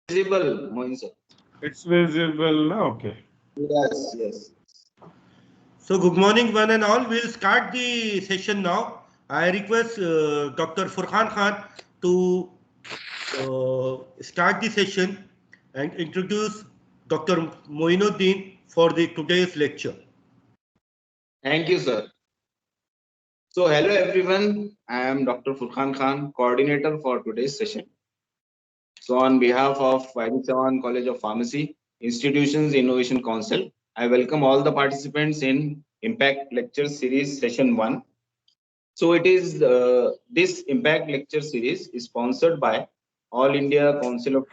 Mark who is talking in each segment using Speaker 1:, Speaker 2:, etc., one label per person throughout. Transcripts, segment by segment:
Speaker 1: visible, Mohin sir.
Speaker 2: It's visible. Okay.
Speaker 1: Yes, yes.
Speaker 3: So good morning one and all. We'll start the session now. I request Dr. Furqan Khan to start the session and introduce Dr. Moinuddin for the today's lecture.
Speaker 1: Thank you, sir. So, hello everyone. I am Dr. Furqan Khan, coordinator for today's session. So, on behalf of YB Chavan College of Pharmacy, Institutions Innovation Council, I welcome all the participants in Impact Lecture Series Session 1. So, it is this Impact Lecture Series is sponsored by All India Council of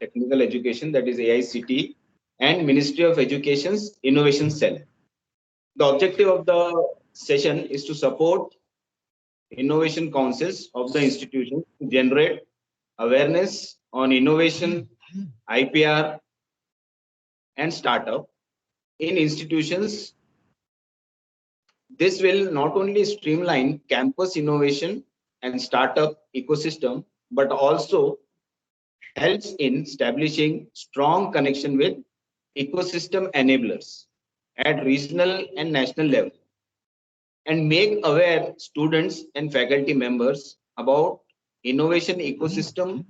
Speaker 1: Technical Education, that is AICT, and Ministry of Education's Innovation Cell. The objective of the session is to support innovation councils of the institution to generate awareness on innovation, IPR, and startup in institutions. This will not only streamline campus innovation and startup ecosystem, but also helps in establishing strong connection with ecosystem enablers at regional and national level, and make aware students and faculty members about innovation ecosystem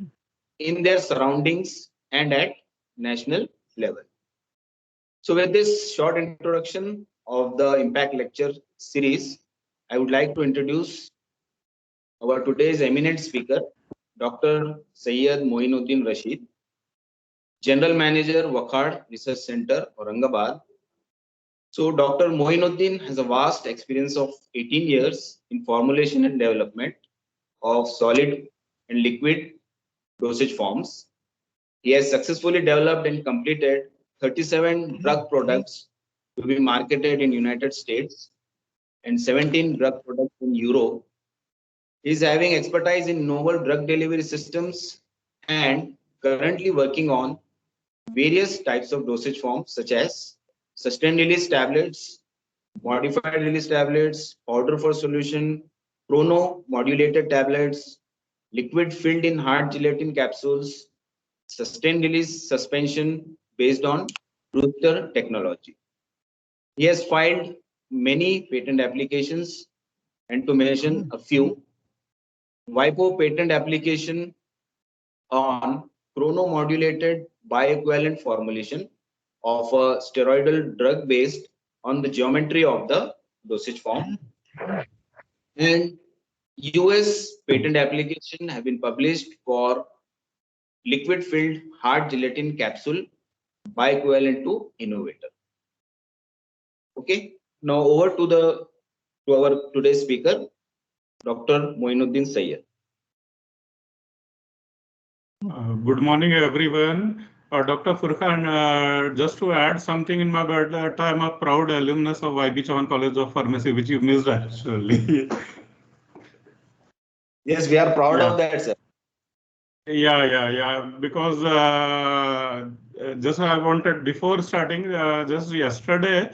Speaker 1: in their surroundings and at national level. So with this short introduction of the Impact Lecture series, I would like to introduce our today's eminent speaker, Dr. Sayyid Moinuddin Rashid, General Manager, Wakad Research Center, Aurangabad. So Dr. Moinuddin has a vast experience of 18 years in formulation and development of solid and liquid dosage forms. He has successfully developed and completed 37 drug products to be marketed in United States and 17 drug products in Europe. He is having expertise in novel drug delivery systems and currently working on various types of dosage forms such as sustained release tablets, modified release tablets, powder for solution, chrono modulated tablets, liquid filled in hard gelatin capsules, sustained release suspension based on Brewster technology. He has filed many patent applications, and to mention a few, WIPO patent application on chronomodulated bioequivalent formulation of a steroidal drug based on the geometry of the dosage form, and US patent application have been published for liquid filled hard gelatin capsule bioequivalent to innovator. Okay, now over to our today's speaker, Dr. Moinuddin Sayyed.
Speaker 2: Good morning, everyone. Dr. Furqan, just to add something in my that I'm a proud alumnus of YB Chavan College of Pharmacy, which you missed actually.
Speaker 1: Yes, we are proud of that, sir.
Speaker 2: Yeah. Because just I wanted before starting, just yesterday,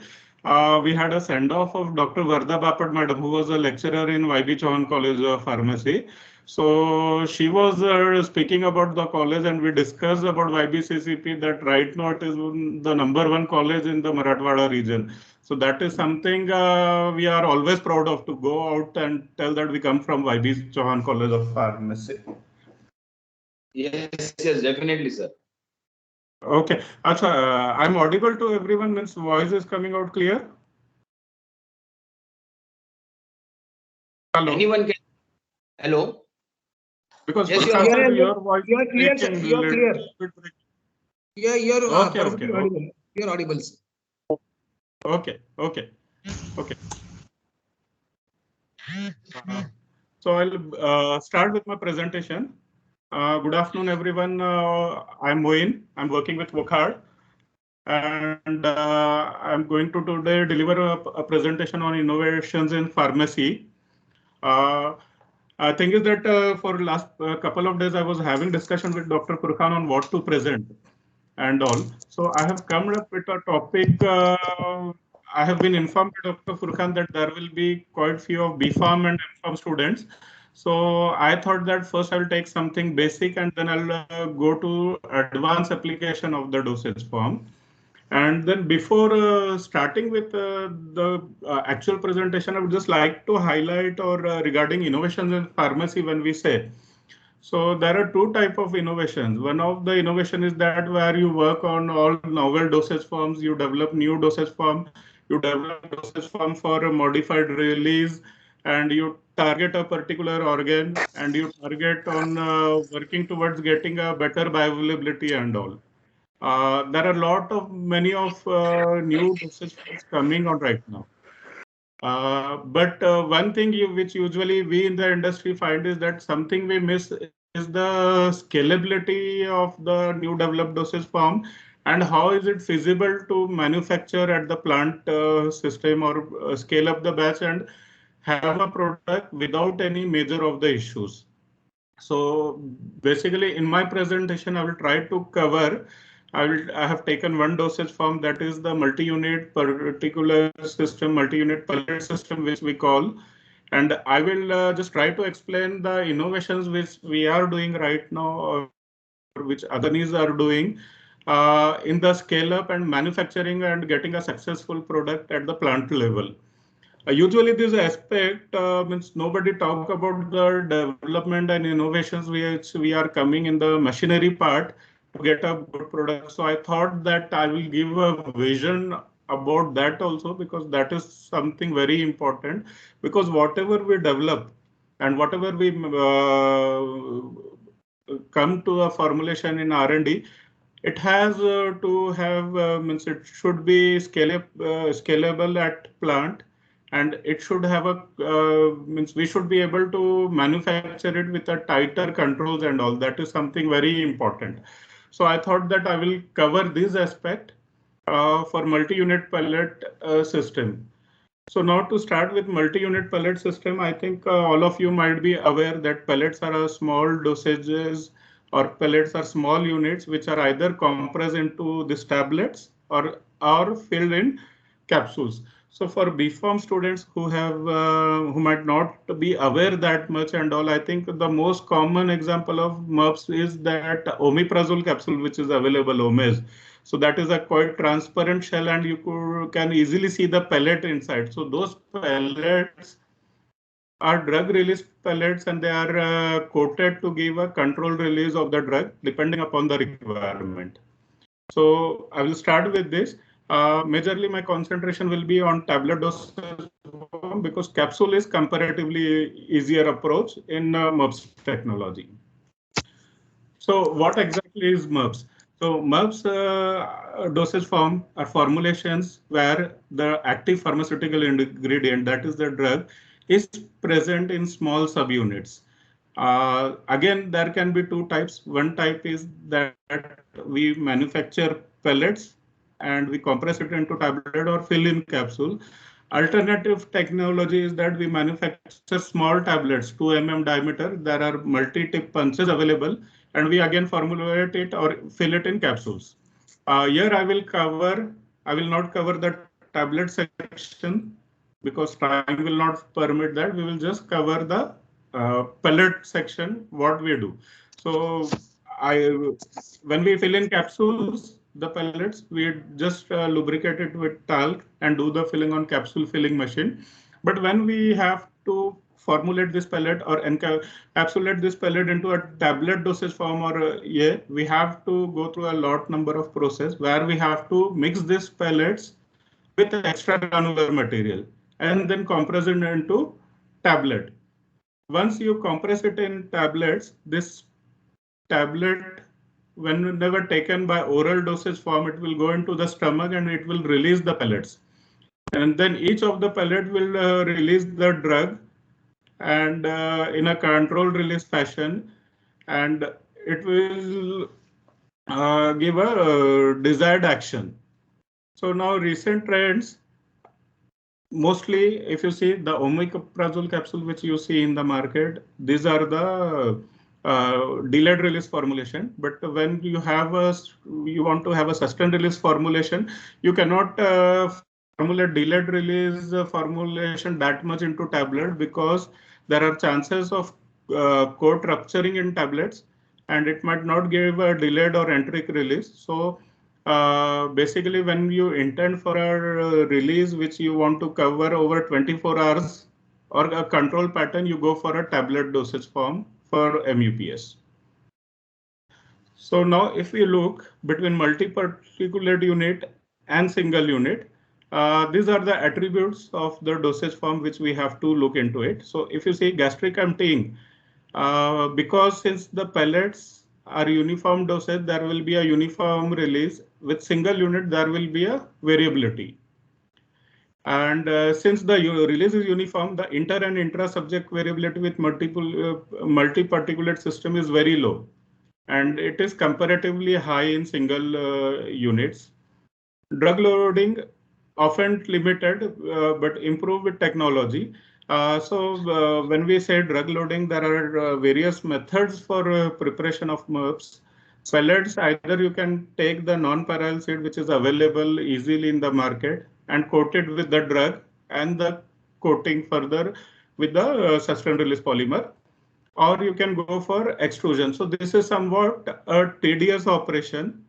Speaker 2: we had a send off of Dr. Varda Bapat Madam, who was a lecturer in YB Chavan College of Pharmacy. So she was speaking about the college, and we discussed about YBCCP that right now it is the #1 college in the Marathwada region. So that is something we are always proud of, to go out and tell that we come from YB Chavan College of Pharmacy.
Speaker 1: Yes, definitely, sir.
Speaker 2: Okay. Acha, I'm audible to everyone, means voice is coming out clear? Hello?
Speaker 1: Anyone can. Hello?
Speaker 2: Because
Speaker 1: yes,
Speaker 2: your voice
Speaker 4: you are clear, sir. You are clear. Yeah, you are perfectly audible. You are audible, sir.
Speaker 2: Okay. So I'll start with my presentation. Good afternoon, everyone. I'm Moin. I'm working with Wakad, and I'm going to today deliver a presentation on innovations in pharmacy. I think is that for last couple of days I was having discussion with Dr. Furqan on what to present and all. So I have come up with a topic. I have been informed by Dr. Furqan that there will be quite few of BPharm and MPharm students. So I thought that first I'll take something basic and then I'll go to advanced application of the dosage form. And then before starting with the actual presentation, I would just like to highlight or regarding innovations in pharmacy when we say. So there are two types of innovations. One of the innovation is that where you work on all novel dosage forms, you develop new dosage form, you develop dosage form for a modified release, and you target a particular organ, and you target on working towards getting a better bioavailability and all. There are many of new dosage forms coming on right now. But one thing which usually we in the industry find is that something we miss is the scalability of the new developed dosage form and how is it feasible to manufacture at the plant system or scale up the batch and have a product without any major of the issues. So basically in my presentation, I will try to cover I have taken one dosage form, that is the multi-unit particular system, multi-unit pellet system, which we call. And I will just try to explain the innovations which we are doing right now, or which other companies are doing in the scale up and manufacturing and getting a successful product at the plant level. Usually this aspect means nobody talk about the development and innovations which we are coming in the machinery part to get a good product. So I thought that I will give a vision about that also, because that is something very important, because whatever we develop and whatever we come to a formulation in R&D, it has to have means it should be scalable at plant, and it should have a means we should be able to manufacture it with a tighter controls and all. That is something very important. So I thought that I will cover this aspect for multi-unit pellet system. So now to start with multi-unit pellet system, I think all of you might be aware that pellets are a small dosages, or pellets are small units which are either compressed into these tablets or filled in capsules. So for B.Pharm students who have who might not be aware that much and all, I think the most common example of MUPS is that omeprazole capsule which is available, Omes. So that is a quite transparent shell and you can easily see the pellet inside. So those pellets are drug release pellets and they are coated to give a controlled release of the drug depending upon the requirement. So I will start with this. Majorly my concentration will be on tablet dosage because capsule is comparatively easier approach in MUPS technology. So what exactly is MUPS? So MUPS dosage form are formulations where the active pharmaceutical ingredient, that is the drug, is present in small subunits. Again, there can be two types. One type is that we manufacture pellets and we compress it into tablet or fill in capsule. Alternative technology is that we manufacture small tablets, 2 mm diameter. There are multi-tip punches available, and we again formulate it or fill it in capsules. Here I will not cover the tablet section because time will not permit that. We will just cover the pellet section, what we do. So when we fill in capsules, the pellets, we just lubricate it with talc and do the filling on capsule filling machine. But when we have to formulate this pellet or encapsulate this pellet into a tablet dosage form or we have to go through a lot number of process where we have to mix these pellets with extra granular material and then compress it into tablet. Once you compress it in tablets, this tablet, whenever taken by oral dosage form, it will go into the stomach and it will release the pellets. And then each of the pellet will release the drug and in a controlled release fashion, and it will give a desired action. So now recent trends, mostly if you see the omeprazole capsule which you see in the market, these are the delayed release formulation. But when you want to have a sustained release formulation, you cannot formulate delayed release formulation that much into tablet because there are chances of coat rupturing in tablets, and it might not give a delayed or enteric release. So basically, when you intend for a release which you want to cover over 24 hours or a control pattern, you go for a tablet dosage form for MUPS. So now if we look between multi-particulate unit and single unit, these are the attributes of the dosage form which we have to look into it. So if you see gastric emptying, because since the pellets are uniform dosage, there will be a uniform release. With single unit, there will be a variability. And since the release is uniform, the inter and intra-subject variability with multi-particulate system is very low. And it is comparatively high in single units. Drug loading often limited, but improved with technology. So when we say drug loading, there are various methods for preparation of MUPS. Pellets, either you can take the non-pyral seed, which is available easily in the market, and coat it with the drug and the coating further with the sustained release polymer, or you can go for extrusion. So this is somewhat a tedious operation,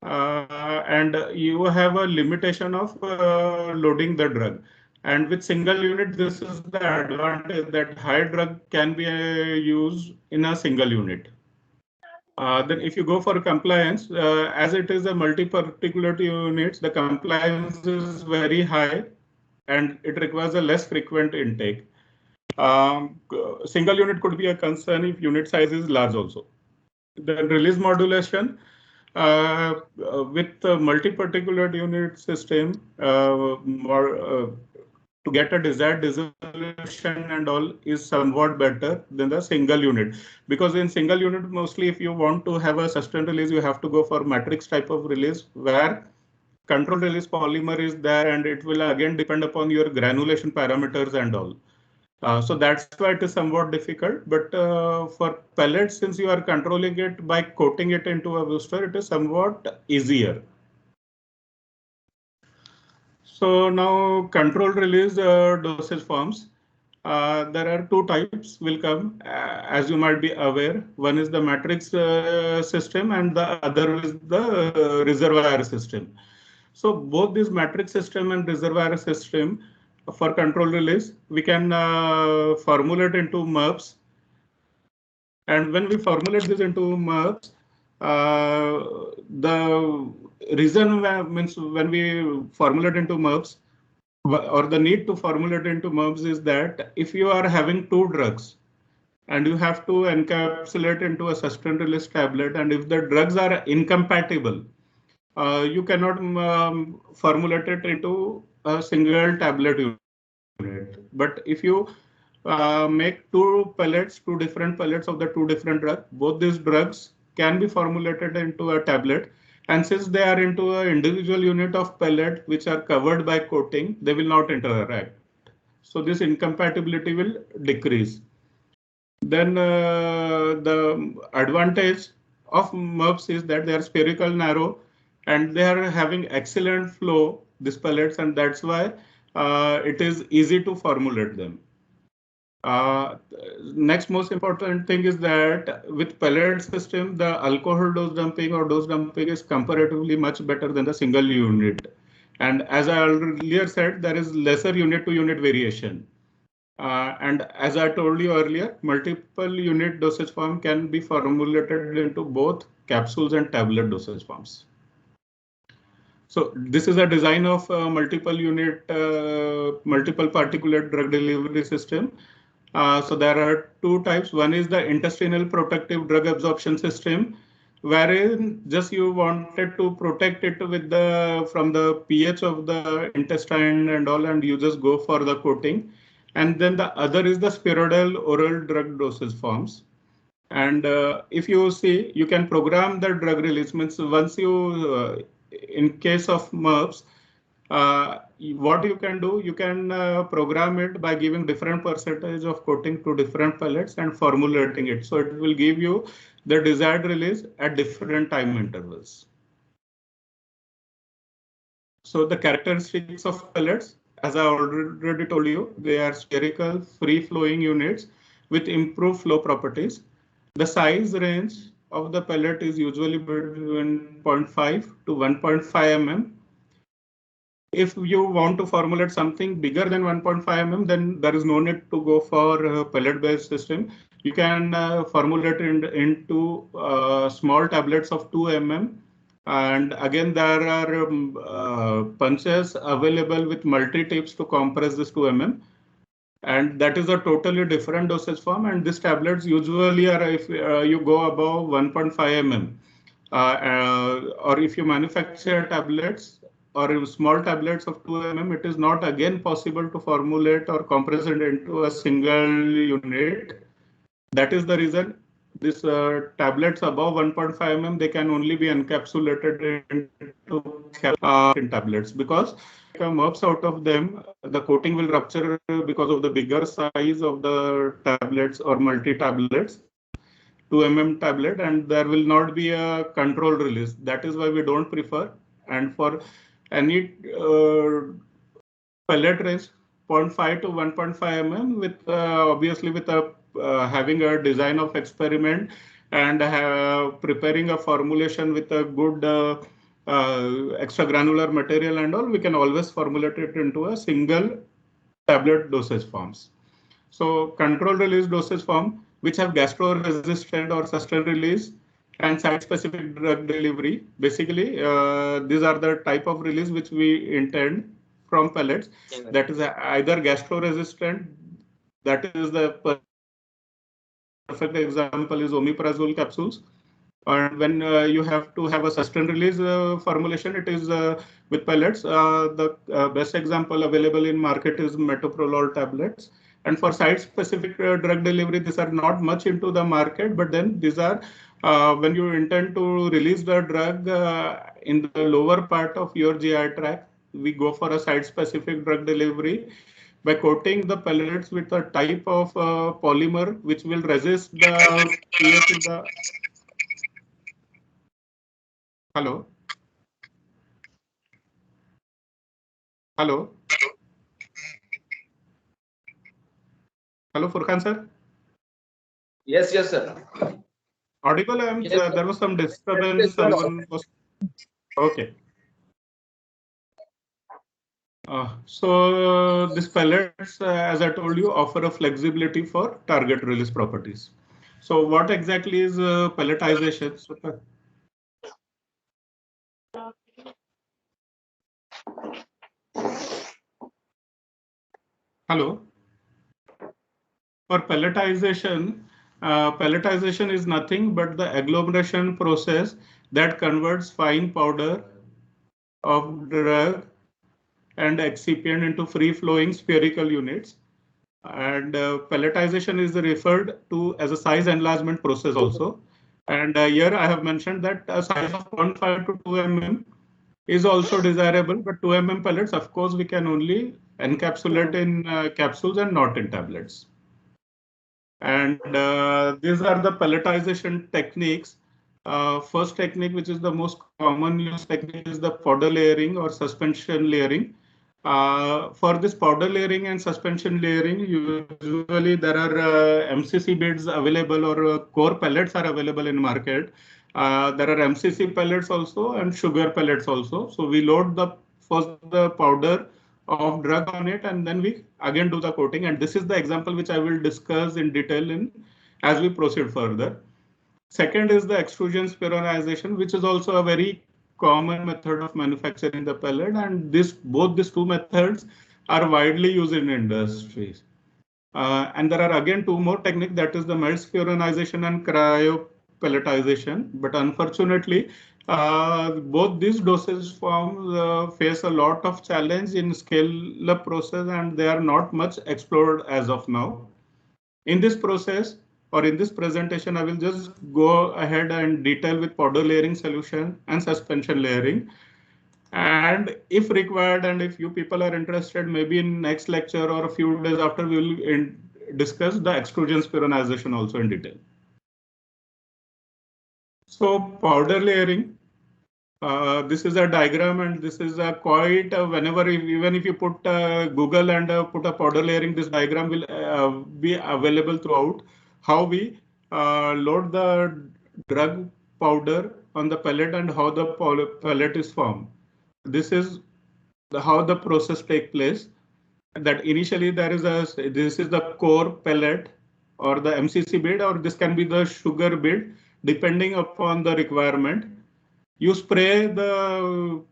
Speaker 2: and you have a limitation of loading the drug. And with single unit, this is the advantage that high drug can be used in a single unit. Then if you go for compliance, as it is a multi-particulate units, the compliance is very high and it requires a less frequent intake. Single unit could be a concern if unit size is large also. Then release modulation with multi-particulate unit system, to get a desired dissolution and all is somewhat better than the single unit, because in single unit, mostly if you want to have a sustained release, you have to go for matrix type of release where control release polymer is there, and it will again depend upon your granulation parameters and all. So that's why it is somewhat difficult. But for pellets, since you are controlling it by coating it into a booster, it is somewhat easier. So now control release dosage forms. There are two types will come, as you might be aware. One is the matrix system and the other is the reservoir system. So both this matrix system and reservoir system for control release, we can formulate into MUPS. And when we formulate this into MUPS, the reason means when we formulate into MUPS, or the need to formulate into MUPS is that if you are having two drugs and you have to encapsulate into a sustained release tablet, and if the drugs are incompatible, you cannot formulate it into a single tablet unit. But if you make two different pellets of the two different drugs, both these drugs can be formulated into a tablet. And since they are into an individual unit of pellet, which are covered by coating, they will not interact. So this incompatibility will decrease. Then the advantage of MUPS is that they are spherical narrow and they are having excellent flow, these pellets, and that's why it is easy to formulate them. Next most important thing is that with pellet system, the alcohol dose dumping or dose dumping is comparatively much better than the single unit. And as I earlier said, there is lesser unit to unit variation. And as I told you earlier, multiple unit dosage form can be formulated into both capsules and tablet dosage forms. So this is a design of multiple unit, multiple particulate drug delivery system. So there are two types. One is the intestinal protective drug absorption system, wherein just you wanted to protect it with from the pH of the intestine and all, and you just go for the coating. And then the other is the spheroidal oral drug dosage forms. And if you see, you can program the drug release. Means once you, in case of MUPS, what you can do, you can program it by giving different percentage of coating to different pellets and formulating it. So it will give you the desired release at different time intervals. So the characteristics of pellets, as I already told you, they are spherical, free-flowing units, with improved flow properties. The size range of the pellet is usually between 0.5 to 1.5 mm. If you want to formulate something bigger than 1.5 mm, then there is no need to go for a pellet-based system. You can formulate into small tablets of 2 mm. And again, there are punches available with multi-tips to compress this 2 mm. And that is a totally different dosage form. And these tablets usually are if you go above 1.5 mm. Or if you manufacture tablets or small tablets of 2 mm, it is not again possible to formulate or compress it into a single unit. That is the reason these tablets above 1.5 mm, they can only be encapsulated into in tablets, because MURPs out of them, the coating will rupture because of the bigger size of the tablets or multi-tablets. 2 mm tablet, and there will not be a control release. That is why we don't prefer. And for any pellet range 0.5 to 1.5 mm, with obviously with a having a design of experiment and preparing a formulation with a good extra granular material and all, we can always formulate it into a single tablet dosage forms. So control release dosage form, which have gastro-resistant or sustained release and site-specific drug delivery. Basically, these are the type of release which we intend from pellets. That is either gastro-resistant, that is the perfect example is omeprazole capsules. And when you have to have a sustained release formulation, it is with pellets. The best example available in market is metoprolol tablets. And for site-specific drug delivery, these are not much into the market, but then these are when you intend to release the drug in the lower part of your GI tract, we go for a site-specific drug delivery by coating the pellets with a type of polymer which will resist the pH in the. Hello. Hello. Hello, Furkan sir.
Speaker 1: Yes, yes, sir.
Speaker 2: Audible?
Speaker 1: Yes,
Speaker 2: there was some disturbance.
Speaker 1: Yes, sir.
Speaker 2: Someone was. Okay. So these pellets, as I told you, offer a flexibility for target release properties. So what exactly is pelletization? Hello. For pelletization, pelletization is nothing but the agglomeration process that converts fine powder of drug and excipient into free-flowing spherical units. And pelletization is referred to as a size enlargement process also. And here I have mentioned that a size of 0.5 to 2 mm is also desirable, but 2 mm pellets, of course, we can only encapsulate in capsules and not in tablets. And these are the pelletization techniques. First technique, which is the most common use technique, is the powder layering or suspension layering. For this powder layering and suspension layering, usually there are MCC beads available or core pellets are available in market. There are MCC pellets also and sugar pellets also. So we load the powder of drug on it, and then we again do the coating. And this is the example which I will discuss in detail as we proceed further. Second is the extrusion spiralization, which is also a very common method of manufacturing the pellet, and both these two methods are widely used in industries. And there are again two more techniques, that is the melt spiralization and cryopelletization. But unfortunately, both these dosage forms face a lot of challenge in scale-up process, and they are not much explored as of now. In this process, or in this presentation, I will just go ahead and detail with powder layering solution and suspension layering. And if required, and if you people are interested, maybe in next lecture or a few days after, we will discuss the extrusion spiralization also in detail. So powder layering. This is a diagram, and this is a quite whenever even if you put Google and put a powder layering, this diagram will be available throughout. How we load the drug powder on the pellet and how the pellet is formed. This is how the process take place. That initially this is the core pellet or the MCC bead, or this can be the sugar bead depending upon the requirement. You spray the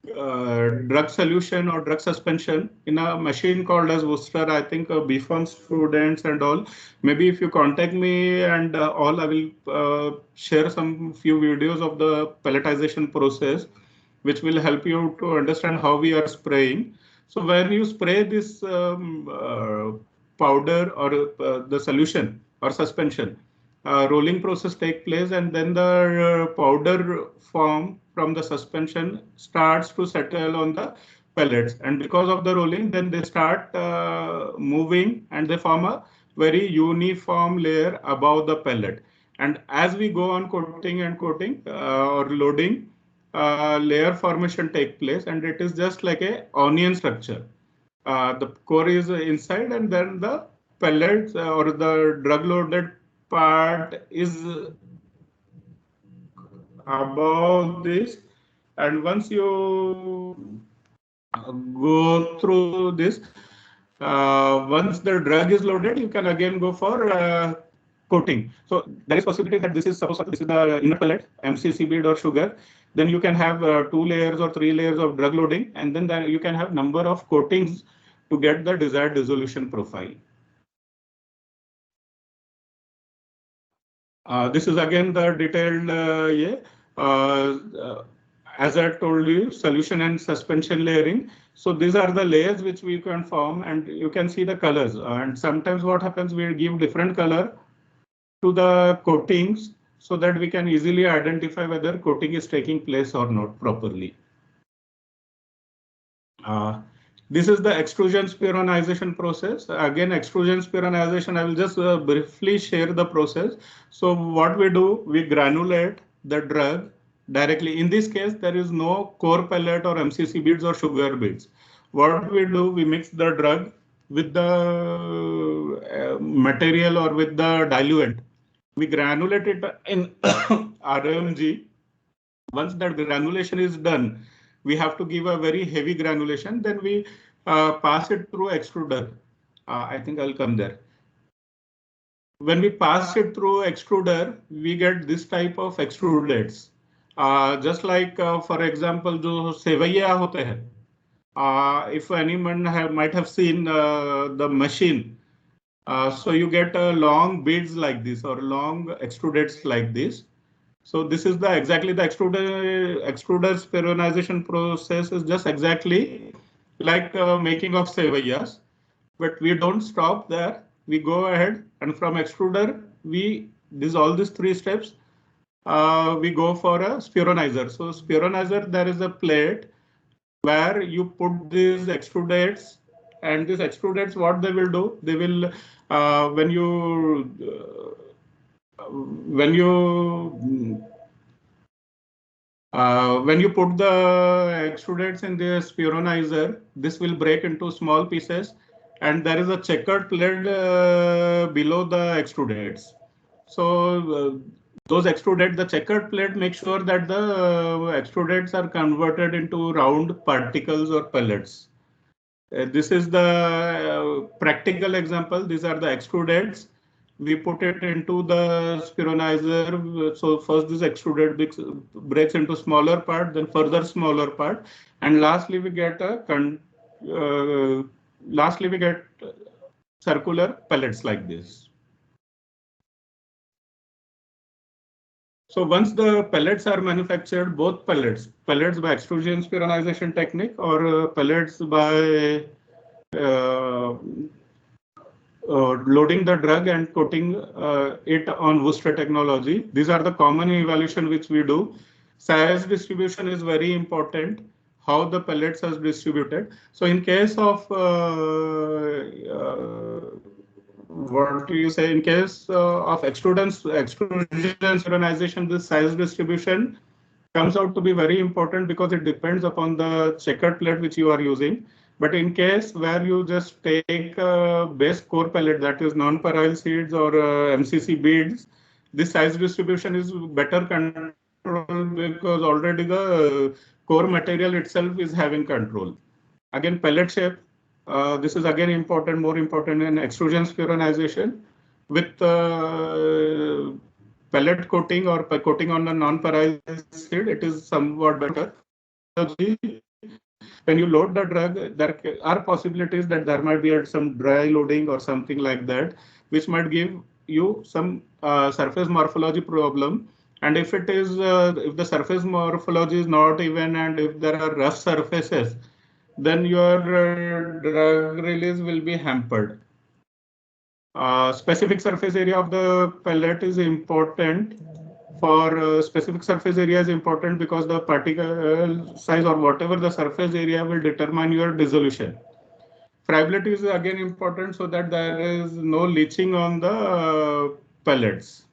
Speaker 2: drug solution or drug suspension in a machine called as Worcester. I think BPharm students and all. Maybe if you contact me and all, I will share some few videos of the pelletization process, which will help you to understand how we are spraying. So when you spray this powder or the solution or suspension, rolling process take place, and then the powder form from the suspension starts to settle on the pellets, and because of the rolling, then they start moving and they form a very uniform layer above the pellet. And as we go on coating and coating or loading, layer formation take place, and it is just like a onion structure. The core is inside, and then the pellets or the drug loaded part is above this. And once you go through this, once the drug is loaded, you can again go for coating. So there is possibility that this is the inner pellet, MCC bead or sugar. Then you can have 2 layers or 3 layers of drug loading, and then you can have number of coatings to get the desired dissolution profile. This is again the detailed as I told you, solution and suspension layering. So these are the layers which we can form, and you can see the colors. And sometimes what happens, we give different color to the coatings so that we can easily identify whether coating is taking place or not properly. This is the extrusion spheronization process. Again, extrusion spheronization, I will just briefly share the process. So what we do, we granulate the drug directly. In this case, there is no core pellet or MCC beads or sugar beads. What we do, we mix the drug with the material or with the diluent. We granulate it in RMG. Once that granulation is done, we have to give a very heavy granulation. Then we pass it through extruder. I think I'll come there. When we pass it through extruder, we get this type of extrudates. Just like, for example, जो सेवैया होते हैं. If anyone might have seen the machine, so you get long beads like this or long extrudates like this. So this is the exactly the extruder spheronization process is just exactly like making of sevaiyas, but we don't stop there. We go ahead, and from extruder, all these 3 steps, we go for a spheronizer. So spheronizer, there is a plate where you put these extrudates, and these extrudates, what they will do, they will when you put the extrudates in the spheronizer, this will break into small pieces, and there is a checkered plate below the extrudates. So those extrudates, the checkered plate, make sure that the extrudates are converted into round particles or pellets. This is the practical example. These are the extrudates. We put it into the spheronizer. So first this extruded breaks into smaller part, then further smaller part, and lastly we get circular pellets like this. So once the pellets are manufactured, both pellets by extrusion spheronization technique or pellets by loading the drug and coating it on Worcester technology. These are the common evaluation which we do. Size distribution is very important. How the pellets are distributed. So in case of what do you say? In case of extrusion spheronization, this size distribution comes out to be very important because it depends upon the checkered plate which you are using. But in case where you just take a base core pellet, that is non-parallel seeds or MCC beads, this size distribution is better control because already the core material itself is having control. Again, pellet shape, this is again important, more important in extrusion spheronization. With pellet coating or coating on a non-parallel seed, it is somewhat better. When you load the drug, there are possibilities that there might be some dry loading or something like that, which might give you some surface morphology problem. And if it is, if the surface morphology is not even, and if there are rough surfaces, then your drug release will be hampered. Specific surface area of the pellet is important. For specific surface area is important because the particle size or whatever the surface area will determine your dissolution. Friability is again important so that there is no leaching on the pellets.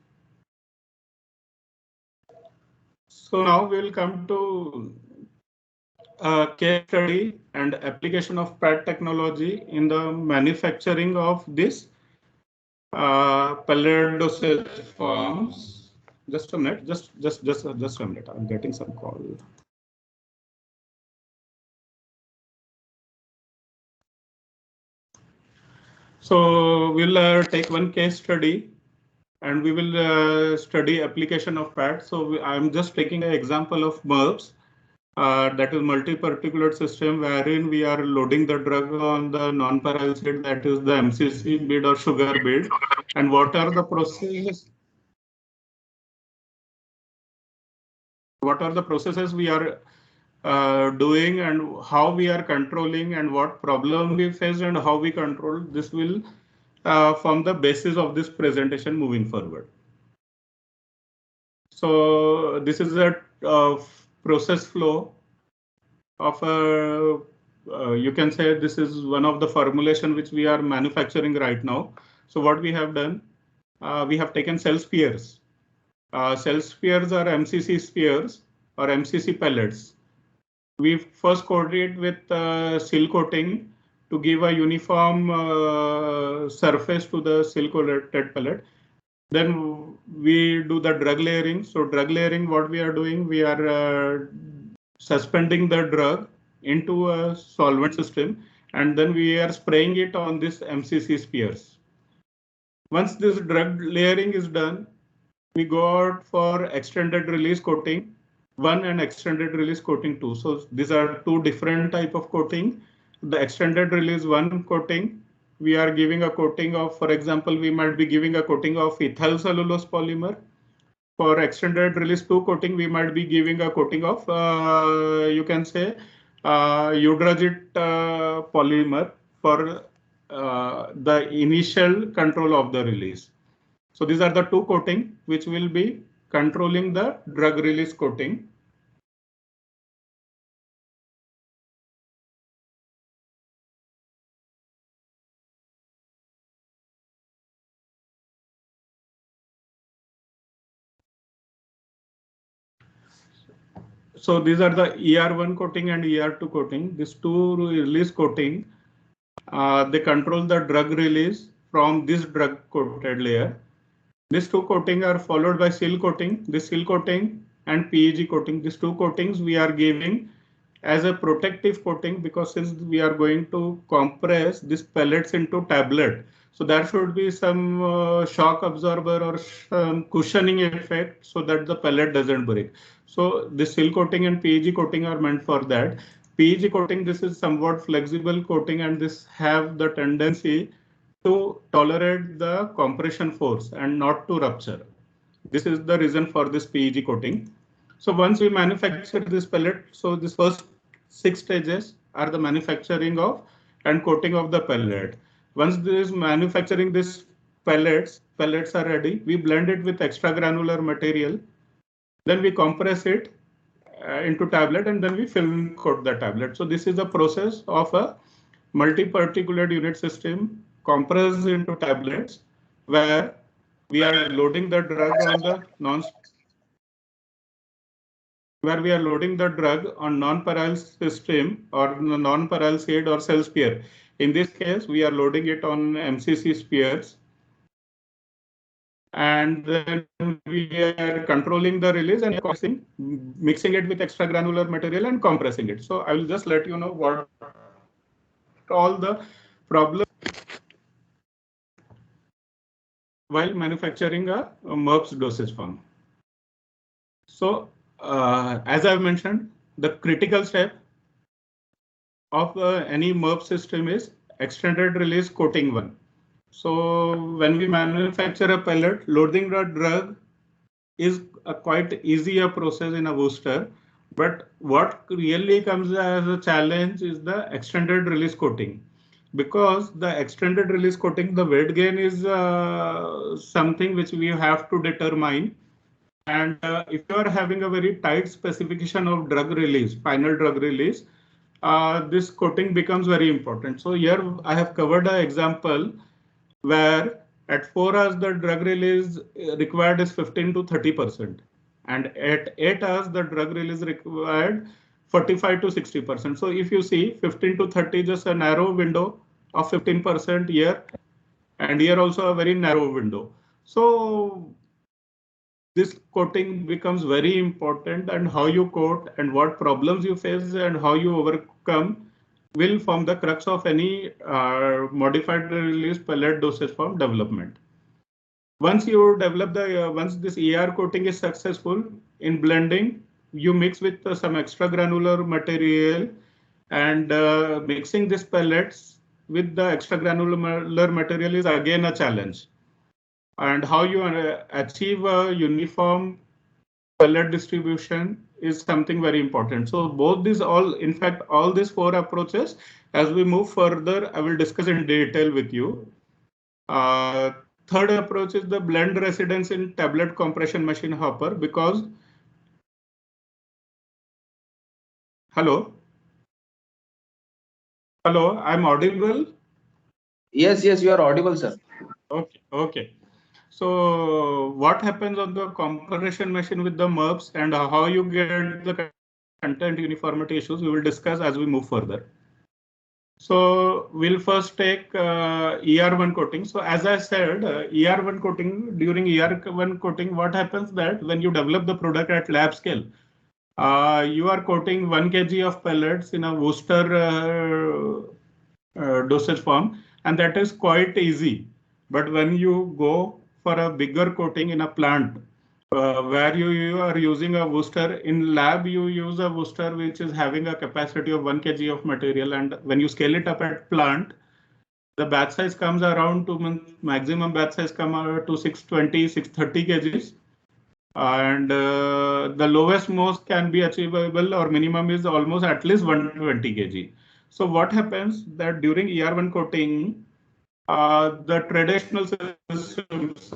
Speaker 2: So now we'll come to case study and application of PAT technology in the manufacturing of this pellet dosage forms. Just a minute, just a minute. I'm getting some call. So we'll take one case study and we will study application of PAT. So I'm just taking an example of MURPS. That is multi-particulate system wherein we are loading the drug on the non-parallel seed, that is the MCC bead or sugar bead. And what are the processes? What are the processes we are doing and how we are controlling and what problem we face and how we control? This will form the basis of this presentation moving forward. So this is a process flow of a, you can say this is one of the formulation which we are manufacturing right now. So what we have done, we have taken cell spheres. Cell spheres are MCC spheres or MCC pellets. We first coat it with seal coating to give a uniform surface to the seal coated pellet. Then we do the drug layering. So drug layering, what we are doing, we are suspending the drug into a solvent system, and then we are spraying it on this MCC spheres. Once this drug layering is done, we go out for extended release coating 1 and extended release coating 2. So these are two different type of coating. The extended release 1 coating, we are giving a coating of, for example, we might be giving a coating of ethyl cellulose polymer. For extended release 2 coating, we might be giving a coating of, you can say, Udrazit polymer for the initial control of the release. So these are the two coating which will be controlling the drug release coating. So these are the ER1 coating and ER2 coating. These two release coating, they control the drug release from this drug coated layer. These two coating are followed by seal coating. This seal coating and PEG coating. These two coatings we are giving as a protective coating because since we are going to compress these pellets into tablet. So there should be some shock absorber or some cushioning effect so that the pellet doesn't break. So the seal coating and PEG coating are meant for that. PEG coating, this is somewhat flexible coating and this have the tendency to tolerate the compression force and not to rupture. This is the reason for this PEG coating. So once we manufacture this pellet, so this first 6 stages are the manufacturing of and coating of the pellet. Once this manufacturing this pellets are ready, we blend it with extra granular material. Then we compress it into tablet and then we film coat the tablet. So this is the process of a multi-particulate unit system compressed into tablets where we are loading the drug on the where we are loading the drug on non-paral system or non-paral seed or cell sphere. In this case, we are loading it on MCC spheres. And then we are controlling the release and mixing it with extragranular material and compressing it. So I will just let you know what all the problems while manufacturing a MURPS dosage form. So as I've mentioned, the critical step of any MURPS system is extended release coating 1. So when we manufacture a pellet, loading the drug is a quite easier process in a booster. But what really comes as a challenge is the extended release coating. Because the extended release coating, the weight gain is something which we have to determine. And if you are having a very tight specification of drug release, final drug release, this coating becomes very important. So here I have covered an example where at 4 hours the drug release required is 15 to 30%, and at 8 hours the drug release required 45 to 60%. So if you see 15 to 30, just a narrow window of 15% here, and here also a very narrow window. So this coating becomes very important, and how you coat and what problems you face and how you overcome will form the crux of any modified release pellet dosage form development. Once you develop the, once this ER coating is successful in blending, you mix with some extra granular material, and mixing these pellets with the extra granular material is again a challenge. And how you achieve a uniform pellet distribution is something very important. So both these in fact, all these 4 approaches, as we move further, I will discuss in detail with you. Third approach is the blend residence in tablet compression machine hopper, because hello, I'm audible.
Speaker 1: Yes, you are audible, sir.
Speaker 2: Okay. So what happens on the compression machine with the MURPS and how you get the content uniformity issues, we will discuss as we move further. So we'll first take ER1 coating. So as I said, ER1 coating, during ER1 coating, what happens that when you develop the product at lab scale, you are coating 1 kg of pellets in a booster dosage form, and that is quite easy. But when you go for a bigger coating in a plant, where you are using a booster, in lab you use a booster which is having a capacity of 1 kg of material, and when you scale it up at plant, the batch size comes around to maximum batch size come to 620, 630 kgs. And the lowest most can be achievable or minimum is almost at least 120 kg. So what happens that during ER1 coating, the traditional systems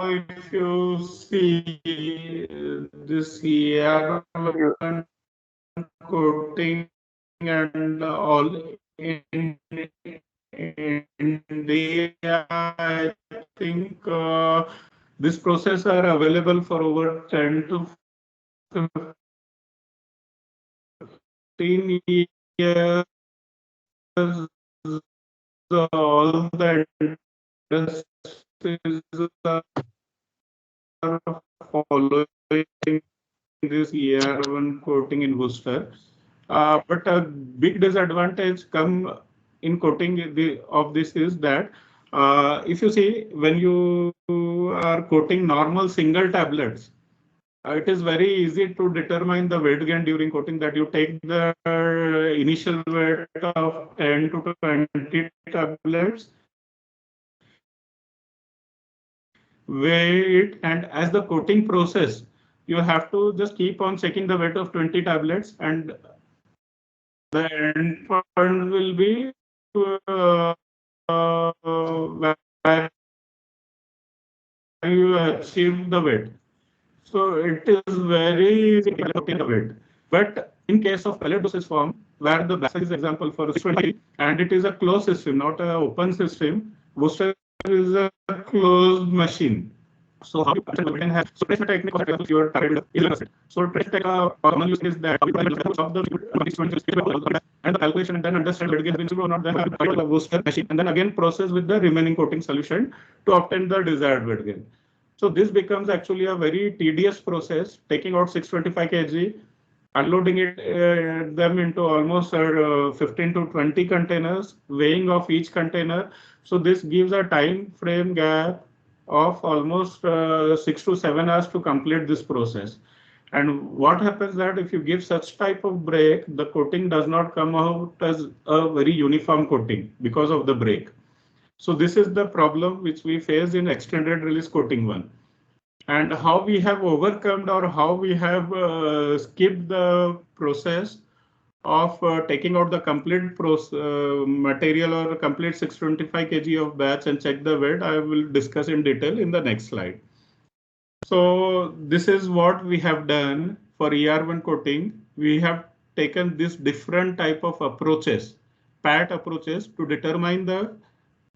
Speaker 2: if you see this ER1 coating and all in India, I think this process are available for over 10 to 15 years. All the industries are following this ER1 coating in booster. But a big disadvantage come in coating of this is that if you see, when you are coating normal single tablets, it is very easy to determine the weight gain during coating, that you take the initial weight of 10 to 20 tablets, weigh it, and as the coating process, you have to just keep on checking the weight of 20 tablets, and the end point will be where you achieve the weight. So it is very difficult to the weight. But in case of pellet dosage form, where the batch size is example for 620, and it is a closed system, not an open system, booster is a closed machine. So how you can have so trace technique of your target is so trace technique common use is that of the and the calculation and then understand whether it has been or not, then the booster machine and then again process with the remaining coating solution to obtain the desired weight gain. So this becomes actually a very tedious process, taking out 625 kg, unloading it them into almost 15 to 20 containers, weighing of each container. So this gives a time frame gap of almost 6 to 7 hours to complete this process. And what happens that if you give such type of break, the coating does not come out as a very uniform coating because of the break. So this is the problem which we face in extended release coating one. And how we have overcome or how we have skipped the process of taking out the complete material or complete 625 kg of batch and check the weight, I will discuss in detail in the next slide. So this is what we have done for ER1 coating. We have taken this different type of approaches, PAT approaches, to determine the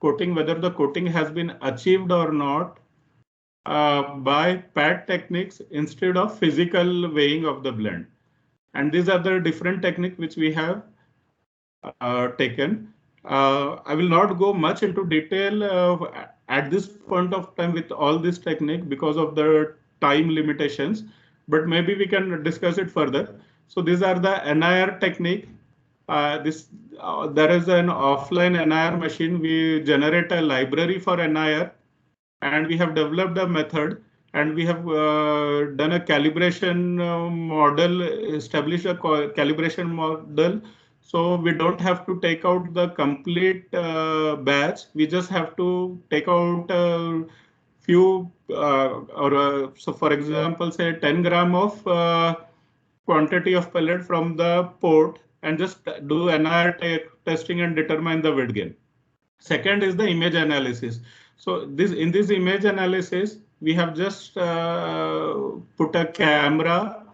Speaker 2: coating, whether the coating has been achieved or not by PAT techniques instead of physical weighing of the blend. And these are the different techniques which we have taken. I will not go much into detail at this point of time with all this technique because of the time limitations, but maybe we can discuss it further. So these are the NIR technique. There is an offline NIR machine. We generate a library for NIR and we have developed a method and we have done a calibration model, established a calibration model. So we don't have to take out the complete batch. We just have to take out a few so for example, say 10 gram of quantity of pellet from the port and just do NIR testing and determine the weight gain. Second is the image analysis. So in this image analysis, we have just put a camera,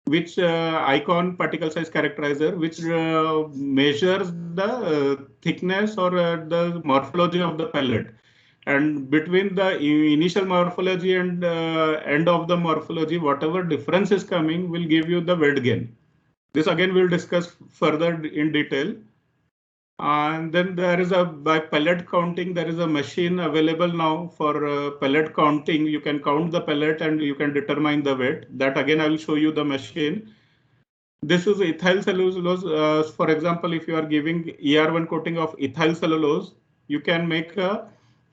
Speaker 2: which icon particle size characterizer, which measures the thickness or the morphology of the pellet. And between the initial morphology and end of the morphology, whatever difference is coming will give you the weight gain. This again we'll discuss further in detail. And then there is by pellet counting, there is a machine available now for pellet counting. You can count the pellet and you can determine the weight. That again, I will show you the machine. This is ethyl cellulose. For example, if you are giving ER1 coating of ethyl cellulose, you can make a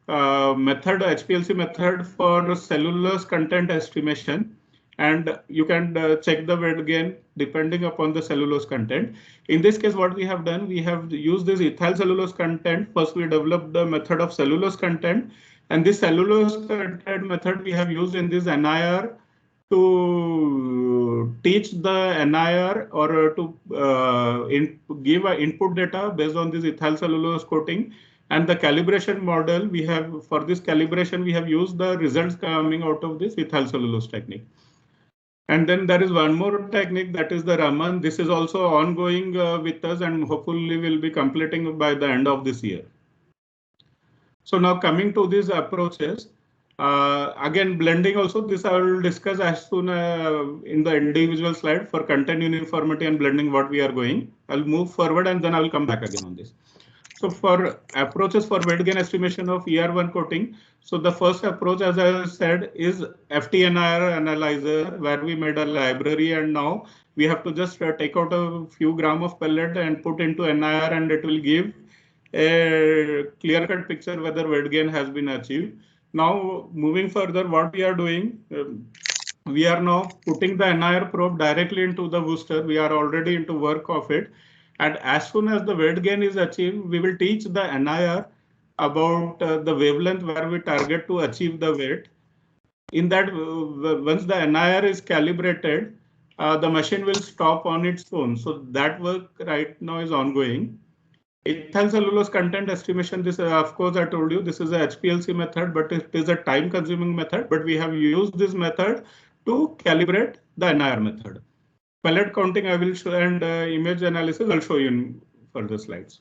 Speaker 2: method, HPLC method for cellulose content estimation. And you can check the weight gain depending upon the cellulose content. In this case, what we have done, we have used this ethyl cellulose content. First, we developed the method of cellulose content, and this cellulose content method we have used in this NIR to teach the NIR or to give input data based on this ethyl cellulose coating. And the calibration model we have for this calibration, we have used the results coming out of this ethyl cellulose technique. And then there is one more technique, that is the Raman. This is also ongoing with us and hopefully will be completing by the end of this year. So now coming to these approaches, again blending also, this I will discuss as soon in the individual slide for content uniformity and blending what we are going. I'll move forward and then I will come back again on this. So for approaches for weight gain estimation of ER1 coating, so the first approach, as I said, is FTNIR analyzer, where we made a library and now we have to just take out a few gram of pellet and put into NIR and it will give a clear-cut picture whether weight gain has been achieved. Now moving further, what we are doing, we are now putting the NIR probe directly into the booster. We are already into work of it. And as soon as the weight gain is achieved, we will teach the NIR about the wavelength where we target to achieve the weight. In that, once the NIR is calibrated, the machine will stop on its own. So that work right now is ongoing. Ethyl cellulose content estimation, this of course I told you this is a HPLC method, but it is a time consuming method, but we have used this method to calibrate the NIR method. Pellet counting I will show, and image analysis I'll show you in further slides.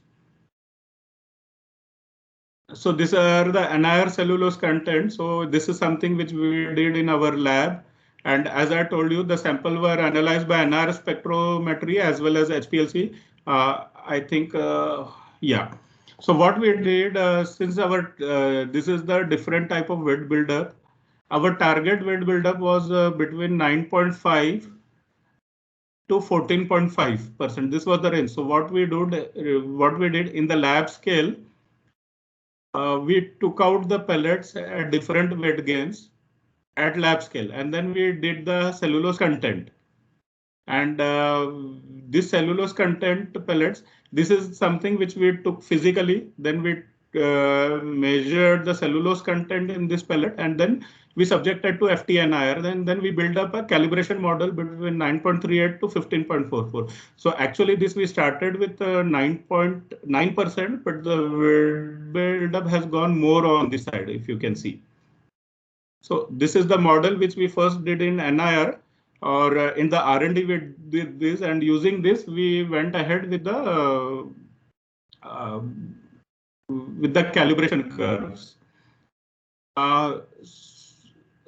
Speaker 2: So these are the NIR cellulose content. So this is something which we did in our lab. And as I told you, the sample were analyzed by NIR spectrometry as well as HPLC. I think, yeah. So what we did, since our this is the different type of wet buildup, our target wet buildup was between 9.5 to 14.5%. This was the range. So what we did in the lab scale, we took out the pellets at different weight gains at lab scale, and then we did the cellulose content. And this cellulose content pellets, this is something which we took physically. Then we measured the cellulose content in this pellet, and then we subjected to FTNIR. Then we built up a calibration model between 9.38 to 15.44. So actually, this we started with 9.9%, but the buildup has gone more on this side, if you can see. So this is the model which we first did in NIR, or in the R&D we did this, and using this we went ahead with the calibration curves.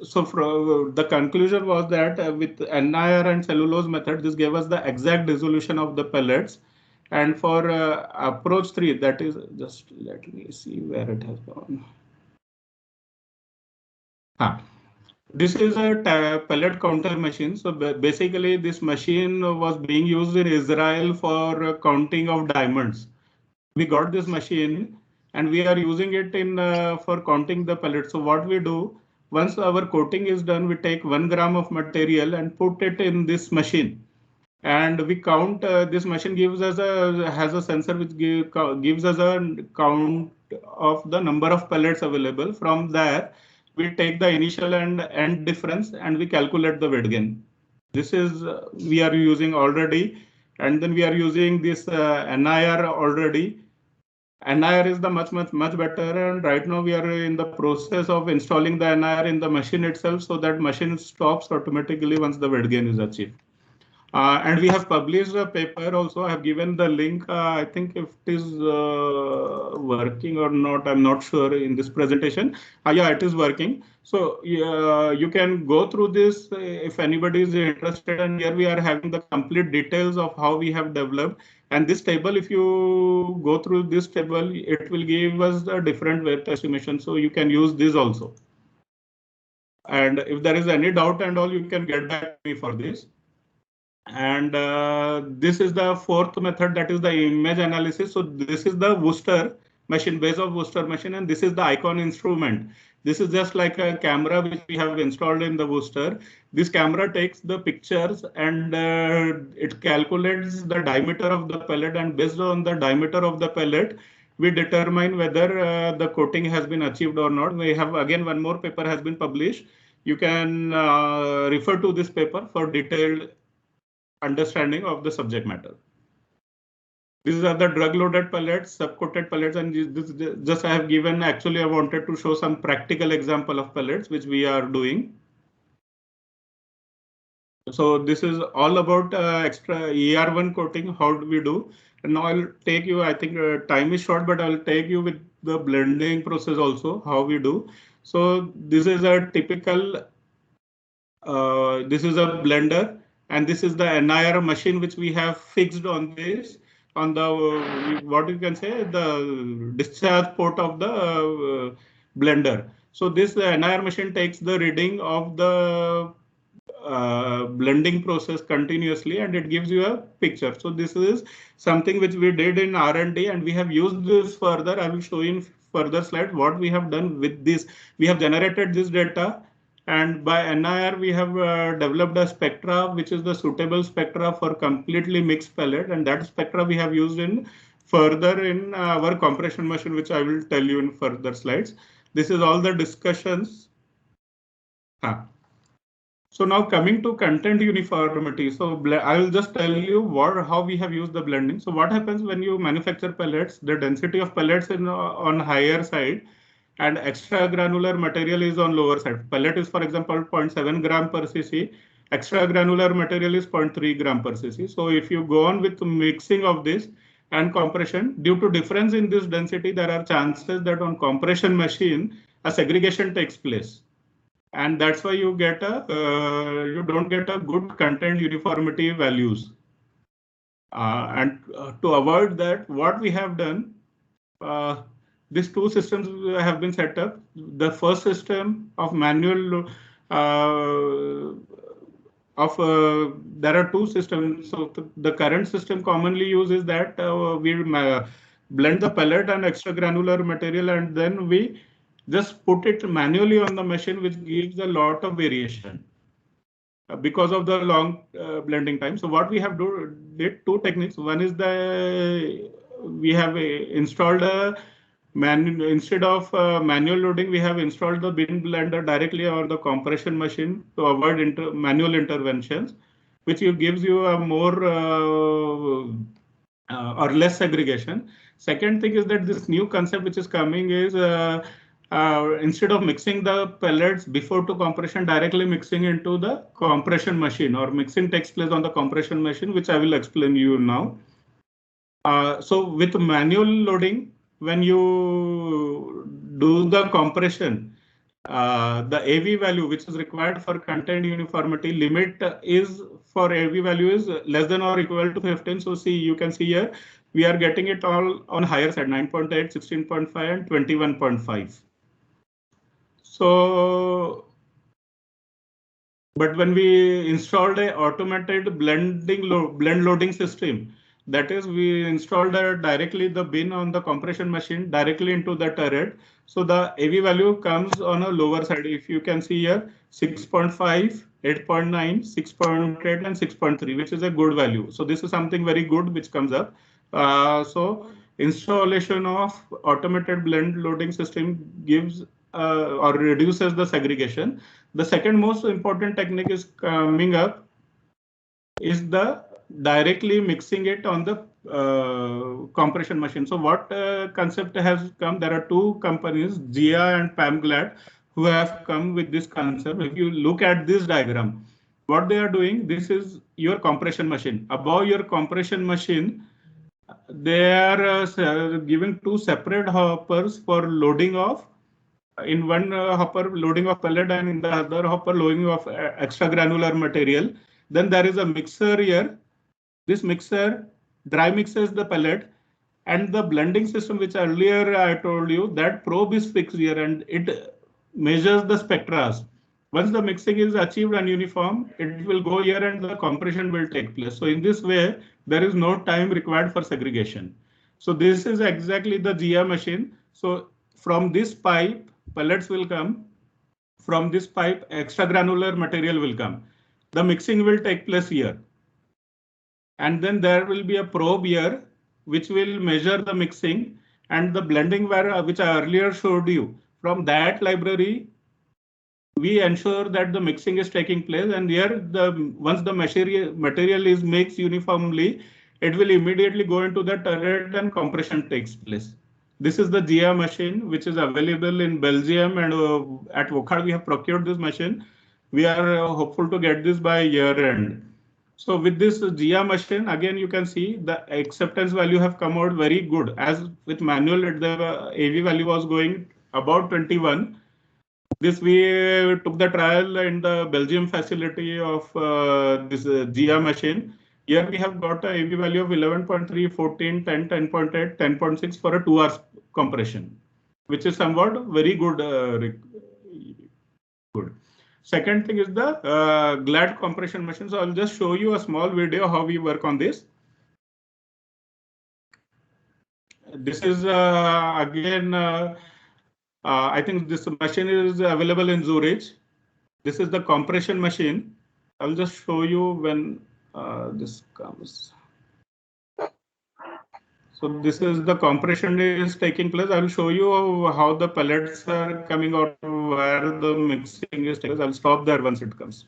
Speaker 2: So the conclusion was that with NIR and cellulose method, this gave us the exact dissolution of the pellets. And for approach 3, that is, just let me see where it has gone. This is a pellet counter machine. So basically, this machine was being used in Israel for counting of diamonds. We got this machine and we are using it in for counting the pellets. So what we do, once our coating is done, we take 1 gram of material and put it in this machine. And we count, this machine gives us has a sensor which gives us a count of the number of pellets available. From there, we take the initial and end difference and we calculate the weight gain. This is we are using already, and then we are using this NIR already. NIR is the much better, and right now we are in the process of installing the NIR in the machine itself, so that machine stops automatically once the weight gain is achieved. And we have published a paper also. I have given the link. I think if it is working or not, I'm not sure in this presentation. Yeah, it is working. So you can go through this if anybody is interested. And here we are having the complete details of how we have developed. And this table, if you go through this table, it will give us a different weight estimation. So you can use this also. And if there is any doubt and all, you can get back to me for this. And this is the fourth method, that is the image analysis. So this is the Worcester machine, base of Worcester machine, and this is the Icon instrument. This is just like a camera which we have installed in the Worcester. This camera takes the pictures and it calculates the diameter of the pellet, and based on the diameter of the pellet, we determine whether the coating has been achieved or not. We have again one more paper has been published. You can refer to this paper for detailed understanding of the subject matter. These are the drug-loaded pellets, subcoated pellets, and this just I have given. Actually, I wanted to show some practical example of pellets which we are doing. So this is all about extra ER1 coating. How do we do? And now I'll take you. I think time is short, but I'll take you with the blending process also. How we do. So this is a typical. This is a blender. And this is the NIR machine which we have fixed on this, on the what you can say, the discharge port of the blender. So this NIR machine takes the reading of the blending process continuously, and it gives you a picture. So this is something which we did in R&D, and we have used this further. I will show you in further slides what we have done with this. We have generated this data. And by NIR, we have developed a spectra, which is the suitable spectra for completely mixed pellet. And that spectra we have used in further in our compression machine, which I will tell you in further slides. This is all the discussions. So now coming to content uniformity. So I will just tell you how we have used the blending. So what happens when you manufacture pellets, the density of pellets is on higher side, and extra granular material is on lower side. Pellet is, for example, 0.7 gram per cc. Extra granular material is 0.3 gram per cc. So if you go on with mixing of this, and compression. Due to difference in this density, there are chances that on compression machine, a segregation takes place. And that's why you get you don't get a good content uniformity values. And to avoid that, what we have done, these two systems have been set up. The first system of manual there are two systems. So the current system commonly used is that we blend the pellet and extra granular material, and then we just put it manually on the machine, which gives a lot of variation because of the long blending time. So what we have did two techniques. One is we have installed a instead of manual loading, we have installed the bin blender directly on the compression machine to avoid manual interventions, which gives you a more or less segregation. Second thing is that this new concept which is coming is instead of mixing the pellets before to compression, directly mixing into the compression machine, or mixing takes place on the compression machine, which I will explain you now. So with manual loading, when you do the compression, the AV value which is required for content uniformity limit is for AV value is less than or equal to 15. So see, you can see here, we are getting it all on higher side, 9.8, 16.5 and 21.5. So, but when we installed a automated blend loading system, that is, we installed directly the bin on the compression machine directly into the turret. So the AV value comes on a lower side. If you can see here, 6.5, 8.9, 6.8 and 6.3, which is a good value. So this is something very good which comes up. So installation of automated blend loading system gives or reduces the segregation. The second most important technique is coming up is the directly mixing it on the compression machine. So what concept has come? There are two companies, Jia and PAMGLAD, who have come with this concept. If you look at this diagram, what they are doing, this is your compression machine. Above your compression machine, they are giving two separate hoppers for loading of. In one hopper loading of pellet and in the other hopper loading of extra granular material. Then there is a mixer here. This mixer dry mixes the pellet, and the blending system which earlier I told you, that probe is fixed here and it measures the spectra. Once the mixing is achieved and uniform, it will go here and the compression will take place. So in this way, there is no time required for segregation. So this is exactly the Jia machine. So from this pipe, pellets will come. From this pipe, extra granular material will come. The mixing will take place here. And then there will be a probe here, which will measure the mixing, and the blending wire, which I earlier showed you. From that library, we ensure that the mixing is taking place, and here once the material is mixed uniformly, it will immediately go into the turret and compression takes place. This is the Jia machine, which is available in Belgium, and at Wokhard we have procured this machine. We are hopeful to get this by year end. So with this Jia machine, again you can see the acceptance value have come out very good. As with manual, the AV value was going about 21. This we took the trial in the Belgium facility of this Jia machine. Here we have got a AV value of 11.3, 14, 10, 10.8, 10.6 for a 2 hours compression, which is somewhat very good. Good. Second thing is the GLAD compression machine. So I'll just show you a small video how we work on this. This is again. I think this machine is available in Zurich. This is the compression machine. I'll just show you when this comes. So this is the compression is taking place. I will show you how the pellets are coming out, where the mixing is taking place. I'll stop there once it comes.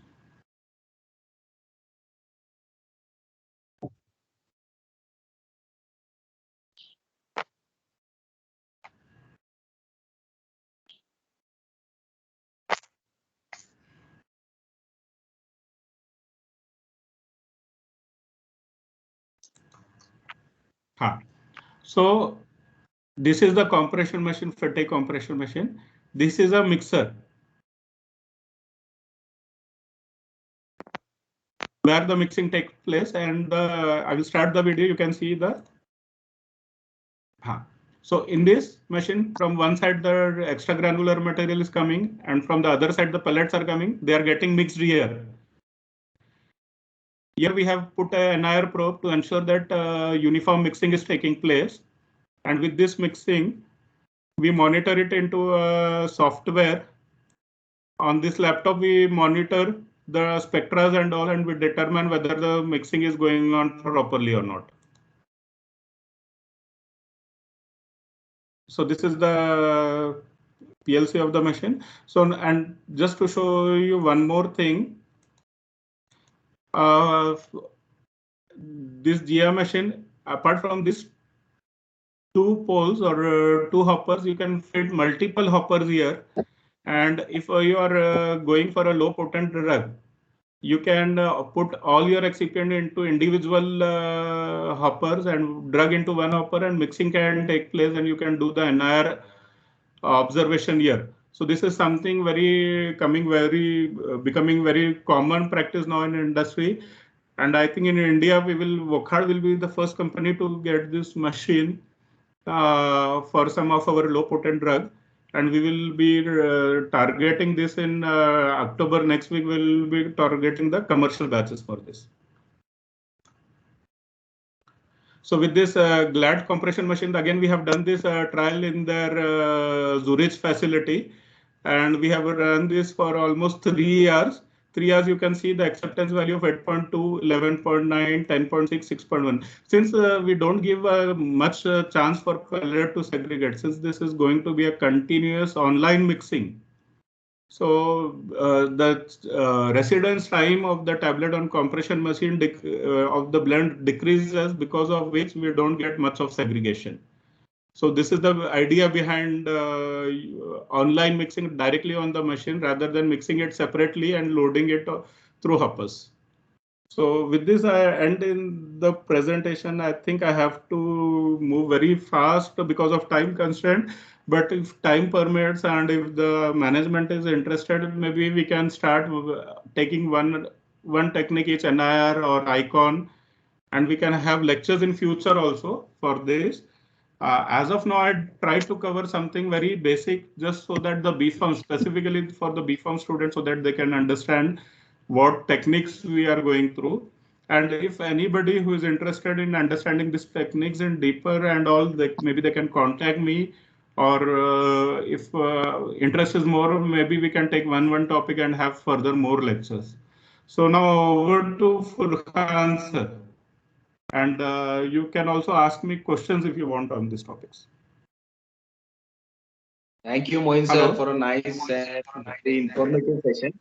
Speaker 2: So this is the compression machine, Fetech compression machine. This is a mixer where the mixing takes place, and I will start the video. You can see the. So in this machine, from one side the extra granular material is coming, and from the other side the pellets are coming. They are getting mixed here. Here we have put a NIR probe to ensure that uniform mixing is taking place. And with this mixing, we monitor it into software. On this laptop, we monitor the spectra and all, and we determine whether the mixing is going on properly or not. So this is the PLC of the machine. So, and just to show you one more thing, this GI machine, apart from this two poles or two hoppers, you can fit multiple hoppers here. And if you are going for a low potent drug, you can put all your excipient into individual hoppers and drug into one hopper, and mixing can take place, and you can do the NIR observation here. So this is something becoming very common practice now in industry. And I think in India, Wockhardt will be the first company to get this machine for some of our low potent drug. And we will be targeting this in October next week. We'll be targeting the commercial batches for this. So with this GLAD compression machine, again, we have done this trial in their Zurich facility. And we have run this for almost 3 years. 3 years, you can see the acceptance value of 8.2, 11.9, 10.6, 6.1. Since we don't give much chance for pellet to segregate, since this is going to be a continuous online mixing. So the residence time of the tablet on compression machine of the blend decreases, because of which we don't get much of segregation. So this is the idea behind online mixing directly on the machine rather than mixing it separately and loading it through hoppers. So with this, I end in the presentation. I think I have to move very fast because of time constraint. But if time permits and if the management is interested, maybe we can start taking one technique each, NIR or ICON, and we can have lectures in future also for this. As of now, I tried to cover something very basic, just so that the BPharm, specifically for the BPharm students, so that they can understand what techniques we are going through. And if anybody who is interested in understanding these techniques in deeper and all, maybe they can contact me. Or if interest is more, maybe we can take one topic and have further more lectures. So now over to Furqan sir. And you can also ask me questions if you want on these topics.
Speaker 1: Thank you, Moin sir, for a nice and very informative session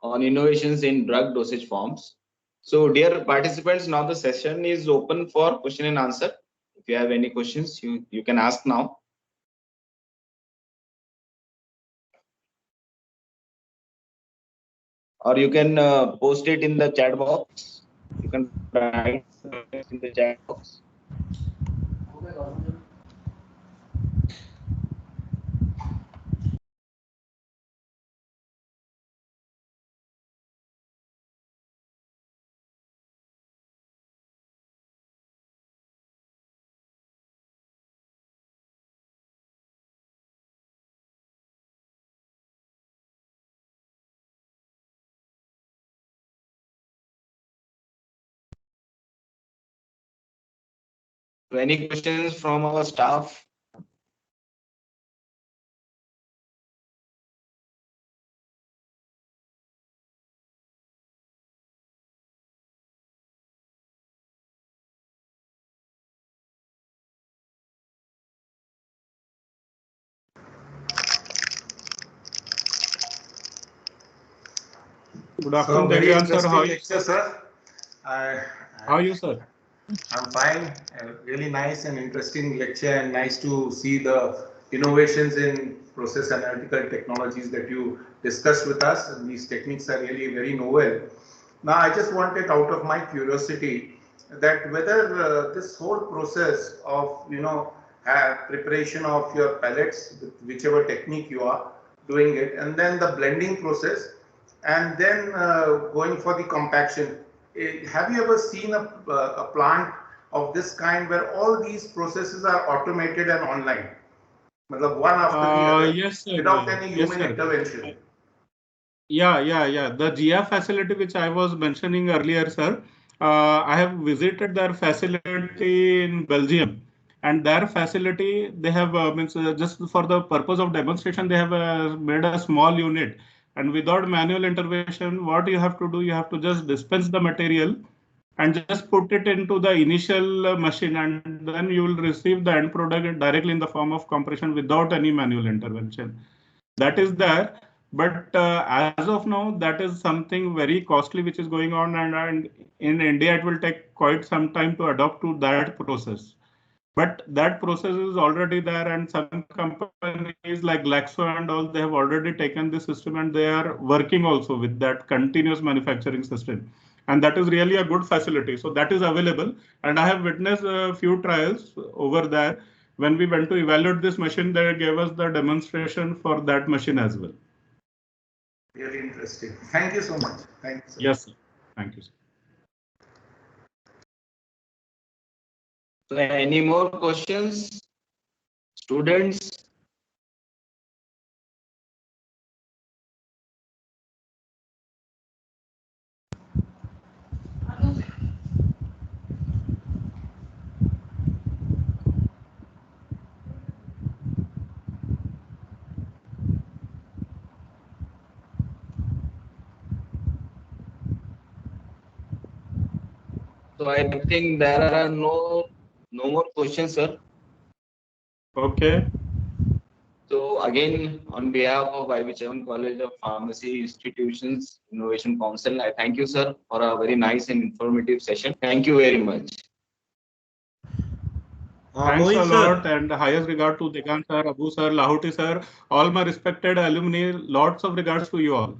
Speaker 1: on innovations in drug dosage forms. So dear participants, now the session is open for question and answer. If you have any questions, you can ask now. Or you can post it in the chat box. You can write in the chat box. So any questions from our staff?
Speaker 2: Good afternoon, Devyan sir. How are you?
Speaker 5: Lecture, sir.
Speaker 2: How are you, sir?
Speaker 5: I'm fine. Really nice and interesting lecture, and nice to see the innovations in process analytical technologies that you discussed with us. And these techniques are really very novel. Now, I just wanted, out of my curiosity, that whether this whole process of, preparation of your pellets, with whichever technique you are doing it, and then the blending process, and then going for the compaction. Have you ever seen a plant of this kind where all these processes are automated and online? One after the other,
Speaker 2: Yes, sir.
Speaker 5: without any
Speaker 2: Yes,
Speaker 5: human
Speaker 2: sir.
Speaker 5: intervention.
Speaker 2: Yeah. The GIA facility which I was mentioning earlier, sir, I have visited their facility in Belgium, and their facility they have just for the purpose of demonstration they have made a small unit, and without manual intervention, what you have to do, you have to just dispense the material and just put it into the initial machine, and then you will receive the end product directly in the form of compression without any manual intervention. That is there, but as of now, that is something very costly which is going on, and in India it will take quite some time to adopt to that process. But that process is already there, and some companies like Glaxo and all, they have already taken the system and they are working also with that continuous manufacturing system. And that is really a good facility. So that is available. And I have witnessed a few trials over there. When we went to evaluate this machine, they gave us the demonstration for that machine as well.
Speaker 5: Really interesting. Thank you so much. Thank you, sir.
Speaker 2: Yes, sir. Thank you, sir.
Speaker 1: So any more questions, students? So I think there are no more questions, sir.
Speaker 2: Okay.
Speaker 1: So again, on behalf of IB7 College of Pharmacy Institutions Innovation Council, I thank you, sir, for a very nice and informative session. Thank you very much.
Speaker 2: Thanks a lot, and highest regard to Digant sir, Abu sir, Lahuti sir, all my respected alumni. Lots of regards to you all.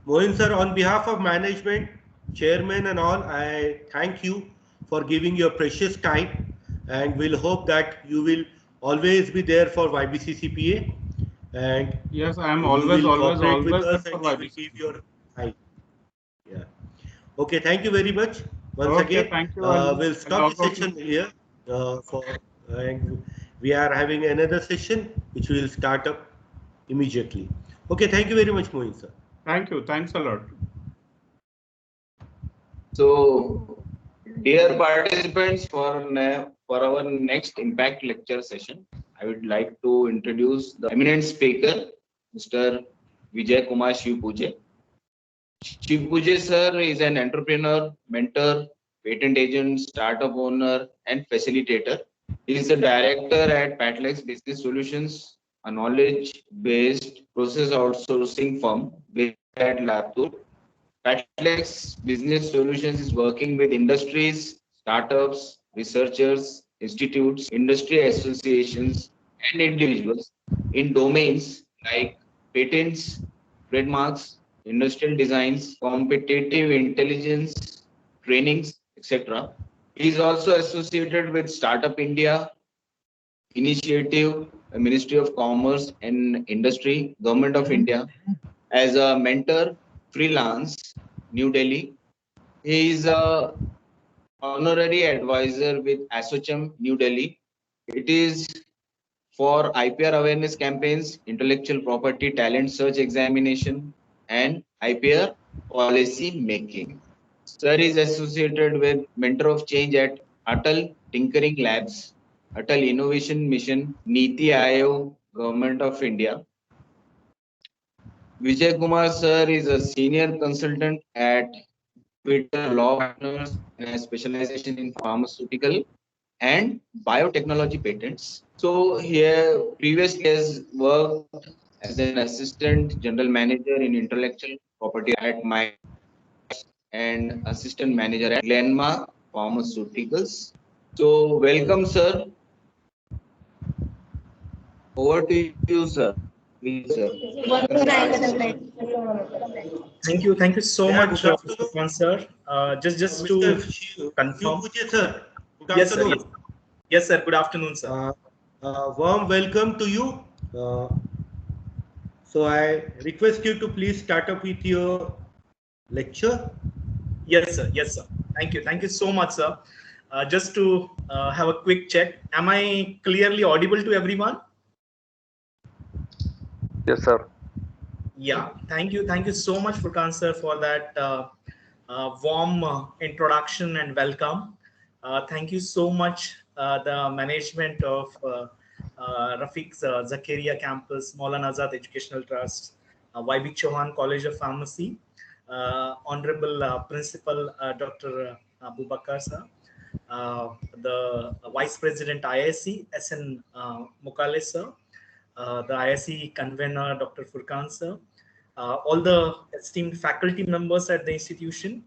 Speaker 3: Mohin sir, on behalf of management, chairman and all, I thank you for giving your precious time, and we'll hope that you will always be there for YBC CPA. And
Speaker 2: yes, I am
Speaker 3: you
Speaker 2: always
Speaker 3: will cooperate with
Speaker 2: there
Speaker 3: us,
Speaker 2: for
Speaker 3: and you will
Speaker 2: YBC.
Speaker 3: give your time. Yeah. Okay. Thank you very much once
Speaker 2: Okay,
Speaker 3: again.
Speaker 2: thank you.
Speaker 3: We'll stop the session here. And we are having another session which will start up immediately. Okay. Thank you very much, Mohin sir.
Speaker 2: Thank you. Thanks a lot.
Speaker 1: So, dear participants, for our next impact lecture session, I would like to introduce the eminent speaker, Mr. Vijay Kumar Shivpuje. Shivpuje sir is an entrepreneur, mentor, patent agent, startup owner, and facilitator. He is the director at Patlex Business Solutions, a knowledge-based process outsourcing firm based at Latur. Patlex Business Solutions is working with industries, startups, researchers, institutes, industry associations, and individuals in domains like patents, trademarks, industrial designs, competitive intelligence, trainings, etc. He is also associated with Startup India Initiative, Ministry of Commerce and Industry, Government of India, as a mentor, freelance, New Delhi. He is a honorary advisor with ASSOCHAM, New Delhi. It is for IPR awareness campaigns, intellectual property talent search examination, and IPR policy making. Sir is associated with Mentor of Change at Atal Tinkering Labs, Atal Innovation Mission, Niti Aayog, Government of India. Vijay Kumar sir is a senior consultant at Twitter Law Partners and has specialization in pharmaceutical and biotechnology patents. So here previously has worked as an assistant general manager in intellectual property at Microsoft and assistant manager at Glenmark Pharmaceuticals. So welcome, sir. Over to you, sir. Please, sir.
Speaker 6: Thank you so
Speaker 3: Yeah,
Speaker 6: much,
Speaker 3: good afternoon.
Speaker 6: Mr. Sir. Just to confirm.
Speaker 3: Shivpujya sir, good
Speaker 6: Yes, sir.
Speaker 3: afternoon.
Speaker 6: Yes, sir. Good afternoon, sir.
Speaker 3: Warm welcome to you. So I request you to please start up with your lecture.
Speaker 6: Yes, sir. Yes, sir. Thank you. Thank you so much, sir. Just to have a quick check. Am I clearly audible to everyone?
Speaker 7: Yes, sir.
Speaker 6: Yeah. Thank you. Thank you so much, Furkan sir, for that warm introduction and welcome. Thank you so much, the management of Rafiq Zakaria Campus, Maulana Azad Educational Trust, YB Chauhan College of Pharmacy, Honorable Principal Dr. Abubakar sir, the Vice President IISc, SN Mukale sir, the IISc convener Dr. Furkan sir, all the esteemed faculty members at the institution,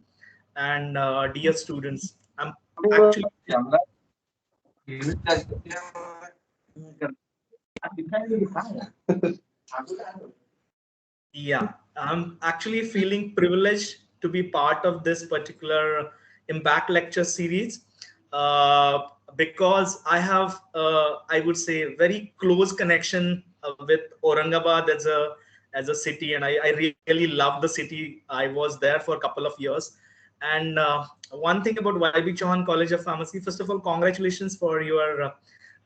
Speaker 6: and dear students. I'm actually Yeah, I'm actually feeling privileged to be part of this particular Impact Lecture series because I have, I would say, very close connection with Aurangabad as a city, and I really love the city. I was there for a couple of years, and one thing about YB Chauhan College of Pharmacy. First of all, congratulations for your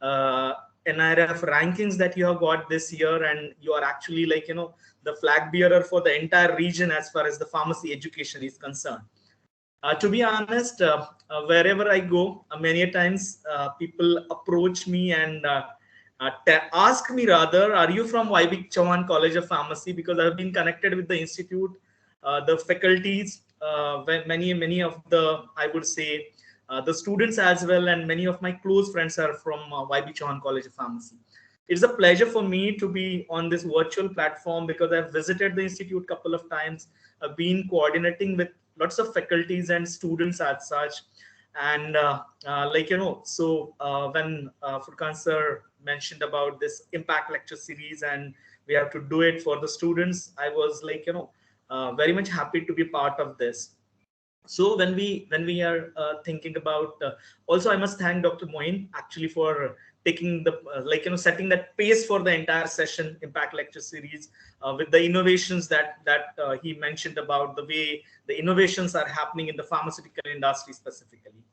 Speaker 6: NIRF rankings that you have got this year, and you are actually the flag bearer for the entire region as far as the pharmacy education is concerned. To be honest, wherever I go, many times people approach me and ask me rather, are you from YB Chauhan College of Pharmacy? Because I've been connected with the institute, the faculties, many of the, I would say, the students as well, and many of my close friends are from YB Chauhan College of Pharmacy. It's a pleasure for me to be on this virtual platform because I've visited the institute a couple of times. I've been coordinating with lots of faculties and students as such. And so when Furkan sir mentioned about this Impact Lecture series and we have to do it for the students, I was very much happy to be part of this. So when we are thinking about, also I must thank Dr. Moin actually for taking the setting that pace for the entire session Impact Lecture series with the innovations that he mentioned about the way the innovations are happening in the pharmaceutical industry specifically.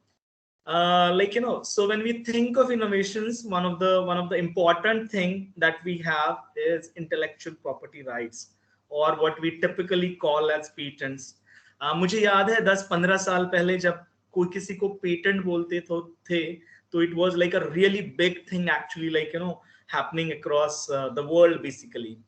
Speaker 6: So when we think of innovations, one of the important thing that we have is intellectual property rights, or what we typically call as patents. मुझे याद है 10-15 साल पहले जब कोई किसी को patent बोलते थे तो it was like a really big thing actually happening across the world basically.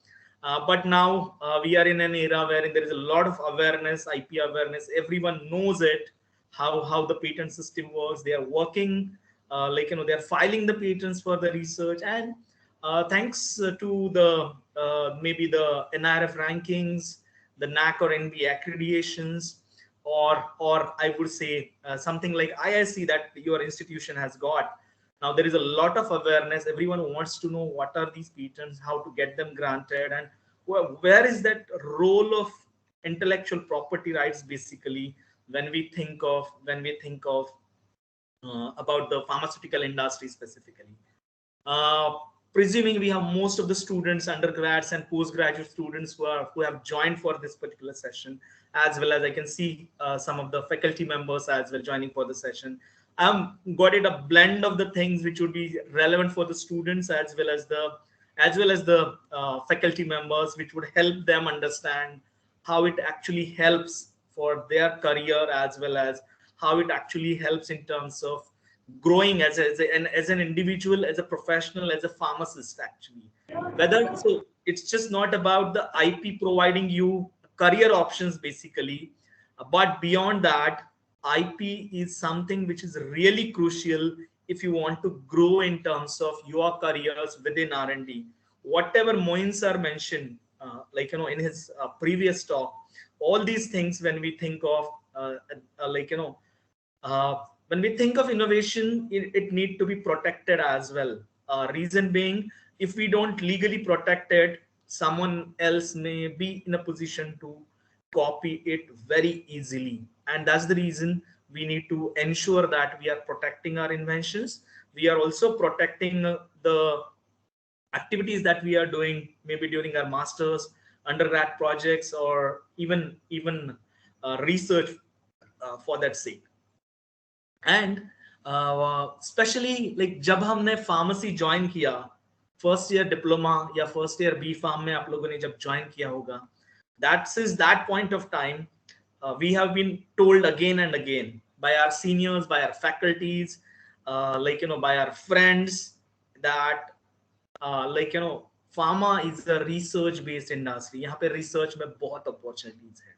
Speaker 6: But now we are in an era where there is a lot of awareness, IP awareness, everyone knows it, how the patent system works. They are working they are filing the patents for the research, and thanks to the maybe the NIRF rankings, the NAC or NB accreditations, or I would say something like IIC that your institution has got. Now there is a lot of awareness. Everyone wants to know what are these patents, how to get them granted, and where is that role of intellectual property rights basically when we think of about the pharmaceutical industry specifically. Presuming we have most of the students, undergrads and postgraduate students who have joined for this particular session, as well as I can see some of the faculty members as well joining for the session. Got it a blend of the things which would be relevant for the students as well as the faculty members, which would help them understand how it actually helps for their career, as well as how it actually helps in terms of growing as an individual, as a professional, as a pharmacist actually. So it's just not about the IP providing you career options basically, but beyond that, IP is something which is really crucial if you want to grow in terms of your careers within R&D. Whatever Moin sir mentioned in his previous talk, all these things when we think of when we think of innovation, it needs to be protected as well. Reason being, if we don't legally protect it, someone else may be in a position to copy it very easily. And that's the reason we need to ensure that we are protecting our inventions. We are also protecting the activities that we are doing, maybe during our masters, undergrad projects, or even research for that sake. And especially like जब हमने pharmacy join किया, first year diploma या first year B Pharm में आप लोगों ने जब join किया होगा, that is that point of time we have been told again and again by our seniors, by our faculties, like by our friends, that like pharma is a research based industry. यहाँ पे research में बहुत opportunities है,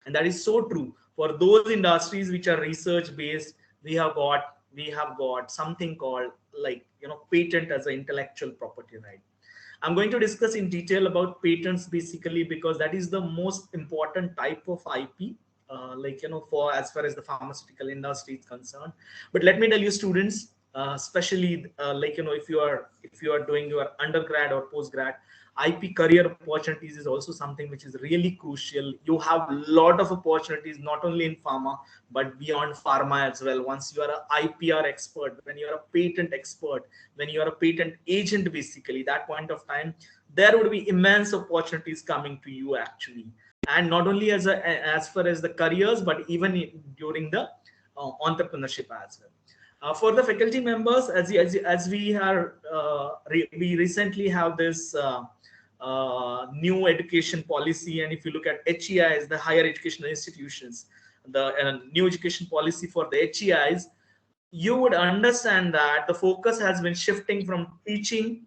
Speaker 6: and that is so true. For those industries which are research based, we have got something called like patent as an intellectual property right. I'm going to discuss in detail about patents basically because that is the most important type of IP, for as far as the pharmaceutical industry is concerned. But let me tell you, students, especially if you are doing your undergrad or postgrad, IP career opportunities is also something which is really crucial. You have a lot of opportunities not only in pharma but beyond pharma as well. Once you are an IPR expert, when you are a patent expert, when you are a patent agent, basically that point of time there would be immense opportunities coming to you actually, and not only as far as the careers but even during the entrepreneurship as well. For the faculty members, as we are we recently have this new education policy, and if you look at HEIs, the higher educational institutions, the new education policy for the HEIs, you would understand that the focus has been shifting from teaching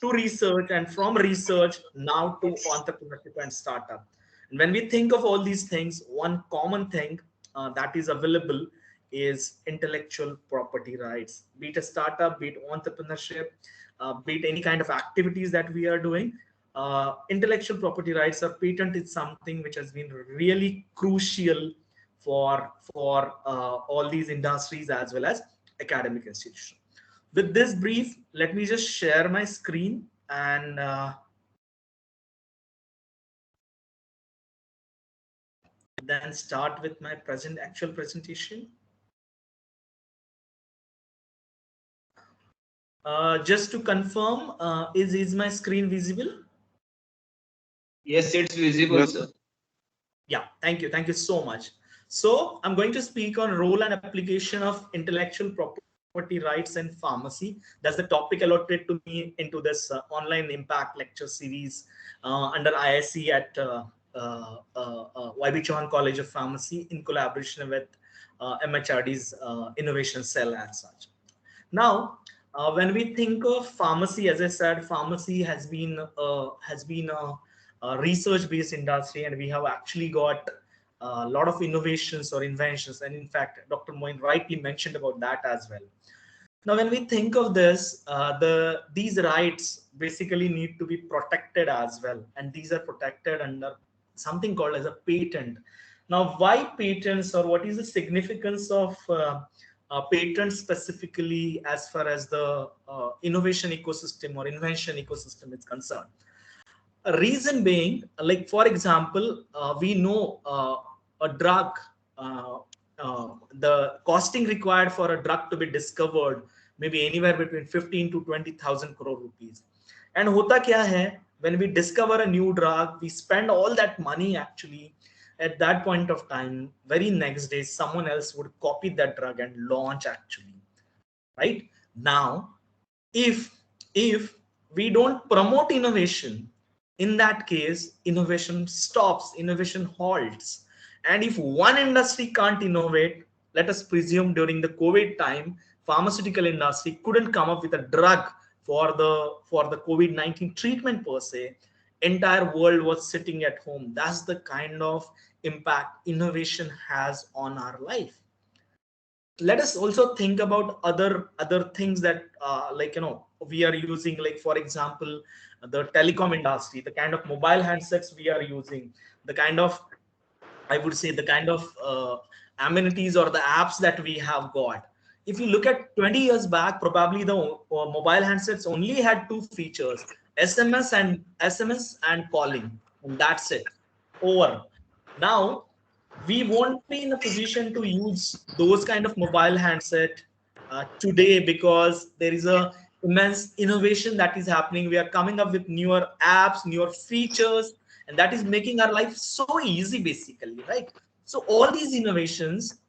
Speaker 6: to research, and from research now to entrepreneurship and startup. And when we think of all these things, one common thing that is available is intellectual property rights, be it a startup, be it entrepreneurship, be it any kind of activities that we are doing. Intellectual property rights or patent is something which has been really crucial for all these industries as well as academic institutions. With this brief, let me just share my screen and then start with my actual presentation. Just to confirm, is my screen visible?
Speaker 1: Yes, it's visible, yes, sir.
Speaker 6: Yeah, thank you so much. So I'm going to speak on role and application of intellectual property rights in pharmacy. That's the topic allotted to me into this online impact lecture series under ISC at YB Chauhan College of Pharmacy in collaboration with MHRD's innovation cell and such. Now, when we think of pharmacy, as I said, pharmacy has been a research-based industry, and we have actually got a lot of innovations or inventions. And in fact, Dr. Moin rightly mentioned about that as well. Now, when we think of this, these rights basically need to be protected as well, and these are protected under something called as a patent. Now, why patents, or what is the significance of patents specifically as far as the innovation ecosystem or invention ecosystem is concerned? A reason being, like for example, we know a drug, the costing required for a drug to be discovered may be anywhere between 15 to 20,000 crore rupees. And hota kya hai, when we discover a new drug, we spend all that money actually. At that point of time, very next day, someone else would copy that drug and launch actually, right? Now, if we don't promote innovation, in that case, innovation stops, innovation halts. And if one industry can't innovate, let us presume during the COVID time, pharmaceutical industry couldn't come up with a drug for the COVID-19 treatment per se, entire world was sitting at home. That's the kind of impact innovation has on our life. Let us also think about other things that we are using, like for example, the telecom industry, the kind of mobile handsets we are using, the kind of, I would say, the kind of amenities or the apps that we have got. If you look at 20 years back, probably the mobile handsets only had two features, SMS and calling. And that's it. Over. Now, we won't be in a position to use those kind of mobile handset today, because there is a immense innovation that is happening. We are coming up with newer apps, newer features, and that is making our life so easy, basically, right? So all these innovations,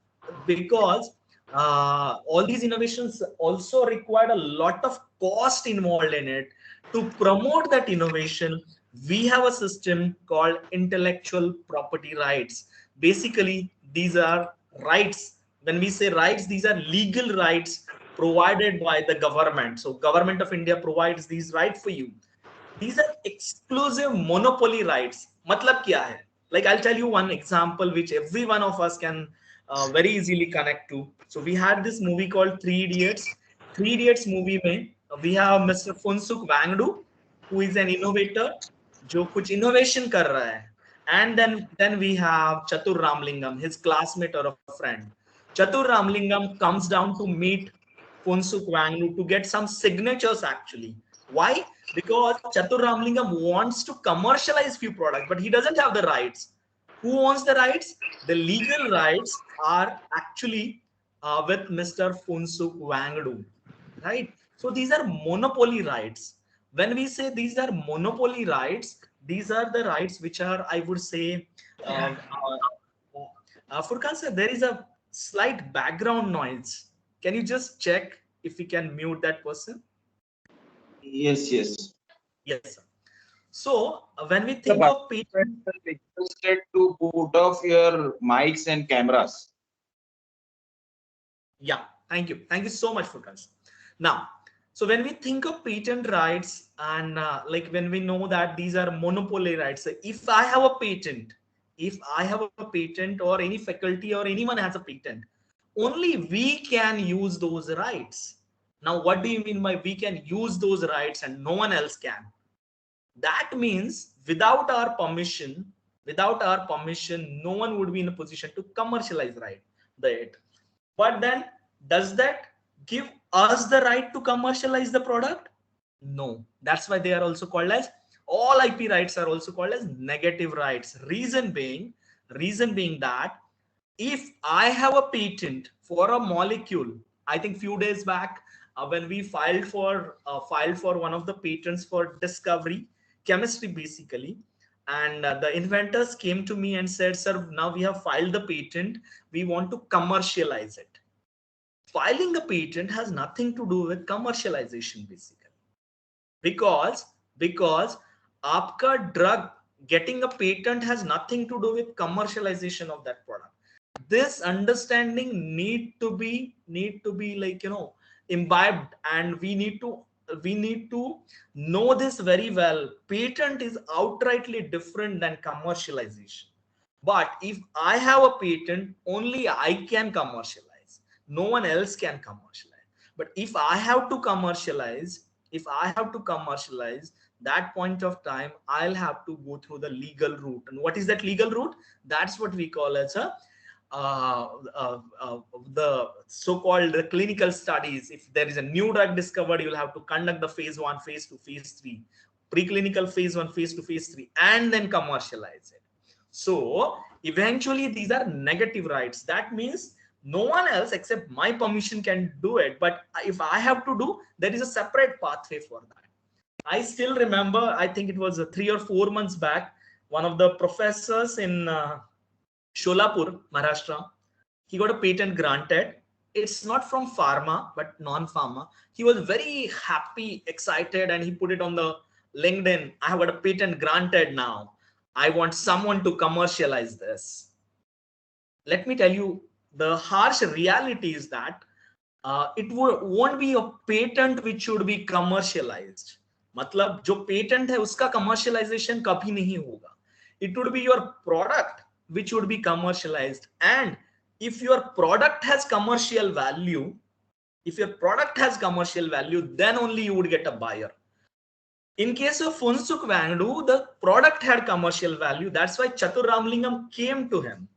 Speaker 6: because all these innovations also required a lot of cost involved in it. To promote that innovation, we have a system called intellectual property rights. Basically, these are rights. When we say rights, these are legal rights provided by the government. So government of India provides these rights for you. These are exclusive monopoly rights. Matlab kya hai? Like, I'll tell you one example which every one of us can very easily connect to. So we had this movie called Three Idiots. Three Idiots movie mein we have Mr. Funsuk Wangdu, who is an innovator, जो कुछ innovation कर रहा है. And then we have Chatur Ramlingam, his classmate or a friend. Chatur Ramlingam comes down to meet Funsuk Wangdu to get some signatures actually. Why? Because Chatur Ramlingam wants to commercialize few products, but he doesn't have the rights. Who owns the rights? The legal rights are actually with Mr. Funsuk Wangdu, right? So these are monopoly rights. When we say these are monopoly rights, these are the rights which are, I would say, Furkan sir, there is a slight background noise. Can you just check if we can mute that person?
Speaker 1: Yes, yes.
Speaker 6: Yes, sir. So when we think of patent,
Speaker 1: requested to put off your mics and cameras.
Speaker 6: yeah, thank you so much, Furkan. Now, so when we think of patent rights, and like when we know that these are monopoly rights, so if I have a patent, or any faculty or anyone has a patent, only we can use those rights. Now, what do you mean by we can use those rights and no one else can? That means without our permission, no one would be in a position to commercialize it. But then, does that give us the right to commercialize the product? No. That's why they are also called as, all IP rights are also called as negative rights. Reason being that if I have a patent for a molecule, I think few days back when we filed for one of the patents for discovery, chemistry basically, and the inventors came to me and said, sir, now we have filed the patent, we want to commercialize it. Filing a patent has nothing to do with commercialization basically, because aapka drug getting a patent has nothing to do with commercialization of that product. This understanding need to be like, imbibed, and we need to know this very well. Patent is outrightly different than commercialization. But if I have a patent, only I can commercialize. No one else can commercialize. But if I have to commercialize, that point of time, I'll have to go through the legal route. And what is that legal route? That's what we call as the so-called clinical studies. If there is a new drug discovered, you'll have to conduct the phase 1, phase 2, phase 3, preclinical phase 1, phase 2, phase 3, and then commercialize it. So eventually these are negative rights. That means no one else except my permission can do it. But if I have to do, there is a separate pathway for that. I still remember, I think it was 3 or 4 months back, one of the professors in Sholapur, Maharashtra, he got a patent granted. It's not from pharma, but non-pharma. He was very happy, excited, and he put it on the LinkedIn. I have got a patent granted now. I want someone to commercialize this. Let me tell you, the harsh reality is that it won't be a patent which should be commercialized. मतलब जो patent है उसका commercialization कभी नहीं होगा. It would be your product which would be commercialized. And if your product has commercial value, then only you would get a buyer. In case of Funsuk Wangdu, the product had commercial value. That's why Chatur Ramlingam came to him.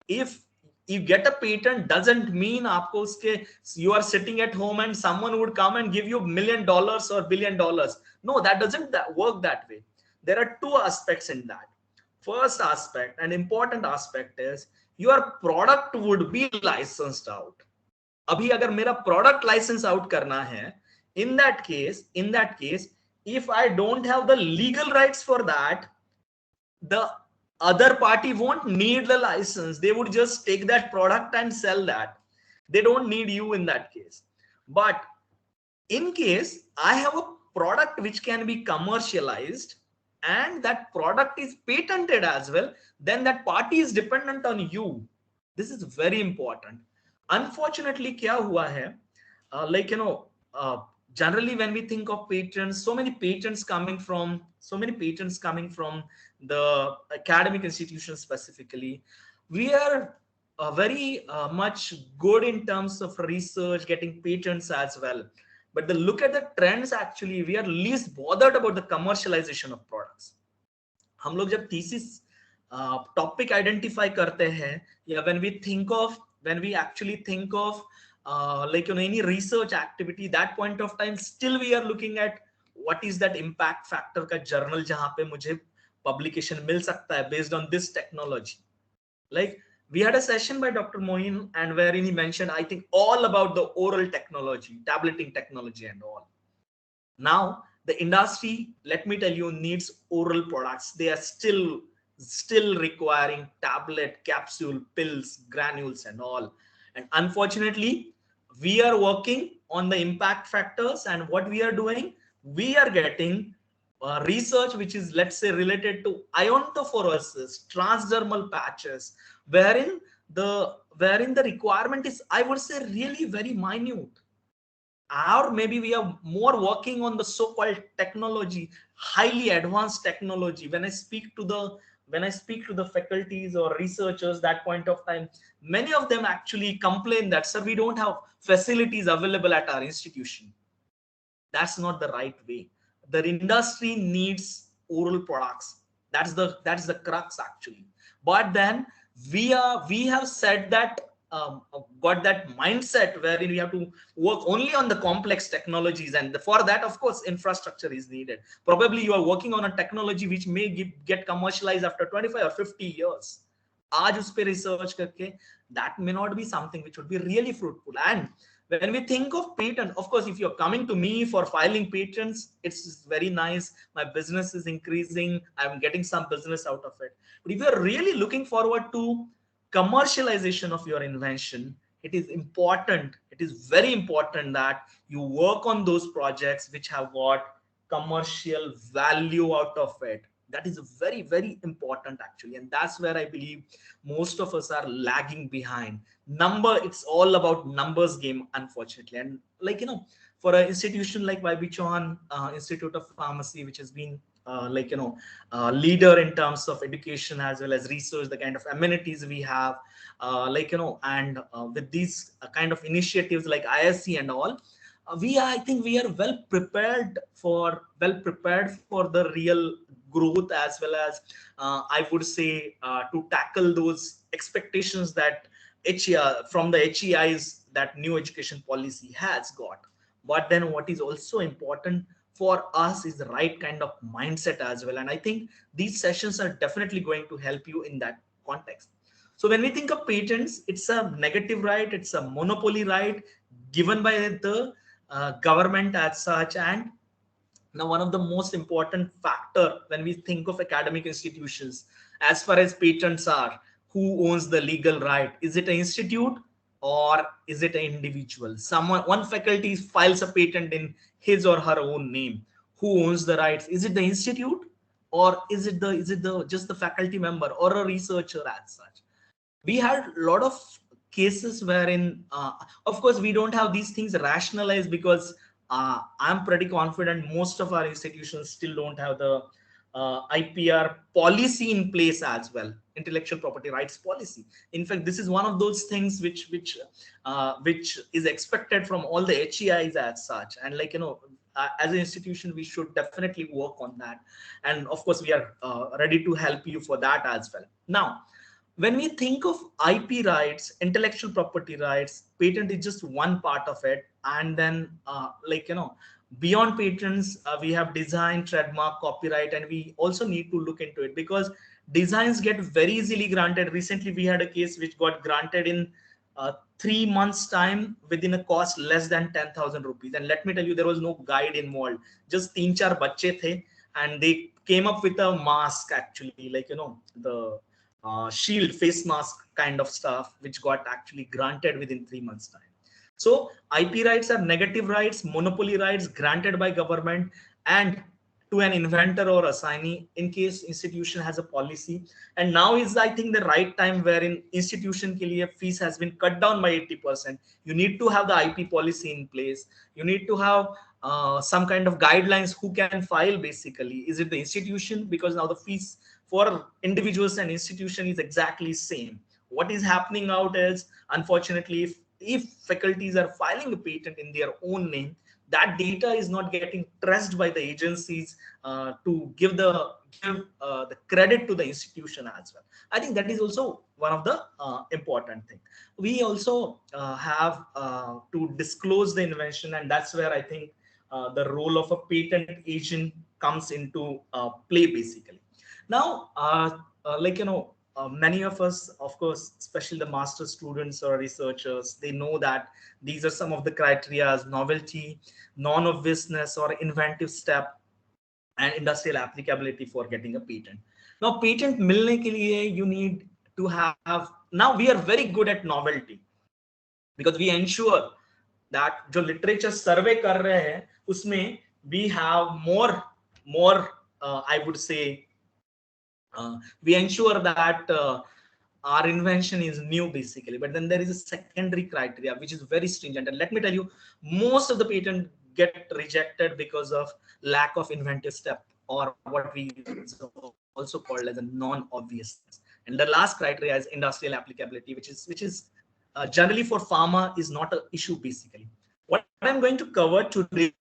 Speaker 6: If you get a patent doesn't mean आपको उसके you are sitting at home and someone would come and give you $1 million or $1 billion. No, that doesn't work that way. There are two aspects in that. First aspect, an important aspect, is your product would be licensed out. अभी अगर मेरा product license out करना है, in that case, if I don't have the legal rights for that, the other party won't need the license. They would just take that product and sell that. They don't need you in that case. But in case I have a product which can be commercialized and that product is patented as well, then that party is dependent on you. This is very important. Unfortunately, kya hua hai? Generally when we think of patents, so many patents coming from the academic institutions specifically, we are very much good in terms of research, getting patents as well. But look at the trends, actually, we are least bothered about the commercialization of products. हम लोग जब thesis topic identify करते हैं, या when we actually think of any research activity, that point of time, still we are looking at what is that impact factor का journal जहाँ पे मुझे publication मिल सकता है based on this technology. Like we had a session by Dr. Moin, and wherein he mentioned, I think, all about the oral technology, tableting technology and all. Now the industry, let me tell you, needs oral products. They are still requiring tablet, capsule, pills, granules and all. And unfortunately, we are working on the impact factors, and what we are doing, we are getting research which is, let's say, related to iontophoresis, transdermal patches, wherein the requirement is, I would say, really very minute. Or maybe we are more working on the so-called technology, highly advanced technology. When I speak to the faculties or researchers, that point of time, many of them actually complain that, sir, we don't have facilities available at our institution. That's not the right way. The industry needs oral products. That's the crux, actually. But then we have said that, got that mindset wherein we have to work only on the complex technologies, and for that, of course, infrastructure is needed. Probably you are working on a technology which may get commercialized after 25 or 50 years. Aaj us pe research karke, that may not be something which would be really fruitful. And when we think of patent, of course, if you're coming to me for filing patents, it's very nice. My business is increasing. I'm getting some business out of it. But if you're really looking forward to commercialization of your invention, it is important. It is very important that you work on those projects which have got commercial value out of it. That is very, very important, actually. And that's where I believe most of us are lagging behind. It's all about numbers game, unfortunately. And for an institution like YB Chauhan Institute of Pharmacy, which has been leader in terms of education as well as research, the kind of amenities we have, and with these kind of initiatives like ISC and all, I think we are well prepared for the real growth, as well as I would say to tackle those expectations that from the HEIs that new education policy has got. But then what is also important for us is the right kind of mindset as well. And I think these sessions are definitely going to help you in that context. So when we think of patents, it's a negative right, it's a monopoly right given by the government as such. And now one of the most important factor when we think of academic institutions, as far as patents are, who owns the legal right? Is it an institute or is it an individual? One faculty files a patent in his or her own name. Who owns the rights? Is it the institute, or is it just the faculty member or a researcher as such? We had a lot of cases wherein, of course, we don't have these things rationalized, because I'm pretty confident most of our institutions still don't have the IPR policy in place as well, intellectual property rights policy. In fact, this is one of those things which is expected from all the HEIs as such. And as an institution, we should definitely work on that. And of course, we are ready to help you for that as well. Now, when we think of IP rights, intellectual property rights, patent is just one part of it. And then beyond patents, we have design, trademark, copyright, and we also need to look into it because designs get very easily granted. Recently, we had a case which got granted in 3 months time within a cost less than 10,000 rupees. And let me tell you, there was no guide involved. Just 3-4 bacche the, and they came up with a mask actually, the shield, face mask kind of stuff, which got actually granted within 3 months time. So IP rights are negative rights, monopoly rights granted by government and to an inventor or assignee in case institution has a policy. And now is, I think, the right time wherein institution ke liye fees has been cut down by 80%. You need to have the IP policy in place. You need to have some kind of guidelines who can file basically. Is it the institution? Because now the fees for individuals and institution is exactly same. What is happening out is, unfortunately, if faculties are filing a patent in their own name, that data is not getting traced by the agencies to give the credit to the institution as well. I think that is also one of the important thing. We also have to disclose the invention, and that's where I think the role of a patent agent comes into play basically. Now, many of us, of course, especially the master students or researchers, they know that these are some of the criteria: novelty, non-obviousness or inventive step, and industrial applicability for getting a patent. Now, patent milne ke liye you need to have, now we are very good at novelty because we ensure that jo literature survey kar rahe hain, usme we have more I would say we ensure that our invention is new basically. But then there is a secondary criteria which is very stringent, and let me tell you, most of the patent get rejected because of lack of inventive step, or what we also called as a non-obviousness. And the last criteria is industrial applicability, which is generally for pharma is not an issue basically. What I'm going to cover today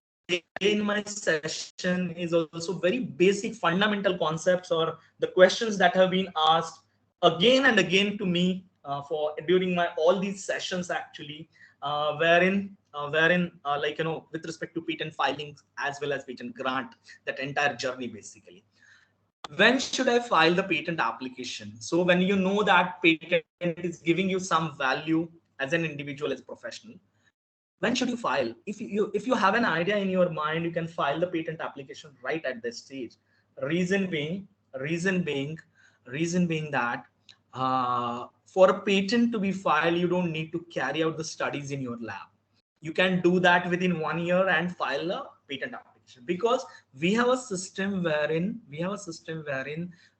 Speaker 6: in my session is also very basic fundamental concepts or the questions that have been asked again and again to me for during my all these sessions actually, wherein with respect to patent filings as well as patent grant, that entire journey basically. When should I file the patent application? So when you know that patent is giving you some value as an individual, as a professional, when should you file? If you have an idea in your mind, you can file the patent application right at this stage. Reason being that for a patent to be filed, you don't need to carry out the studies in your lab. You can do that within 1 year and file a patent application, because we have a system wherein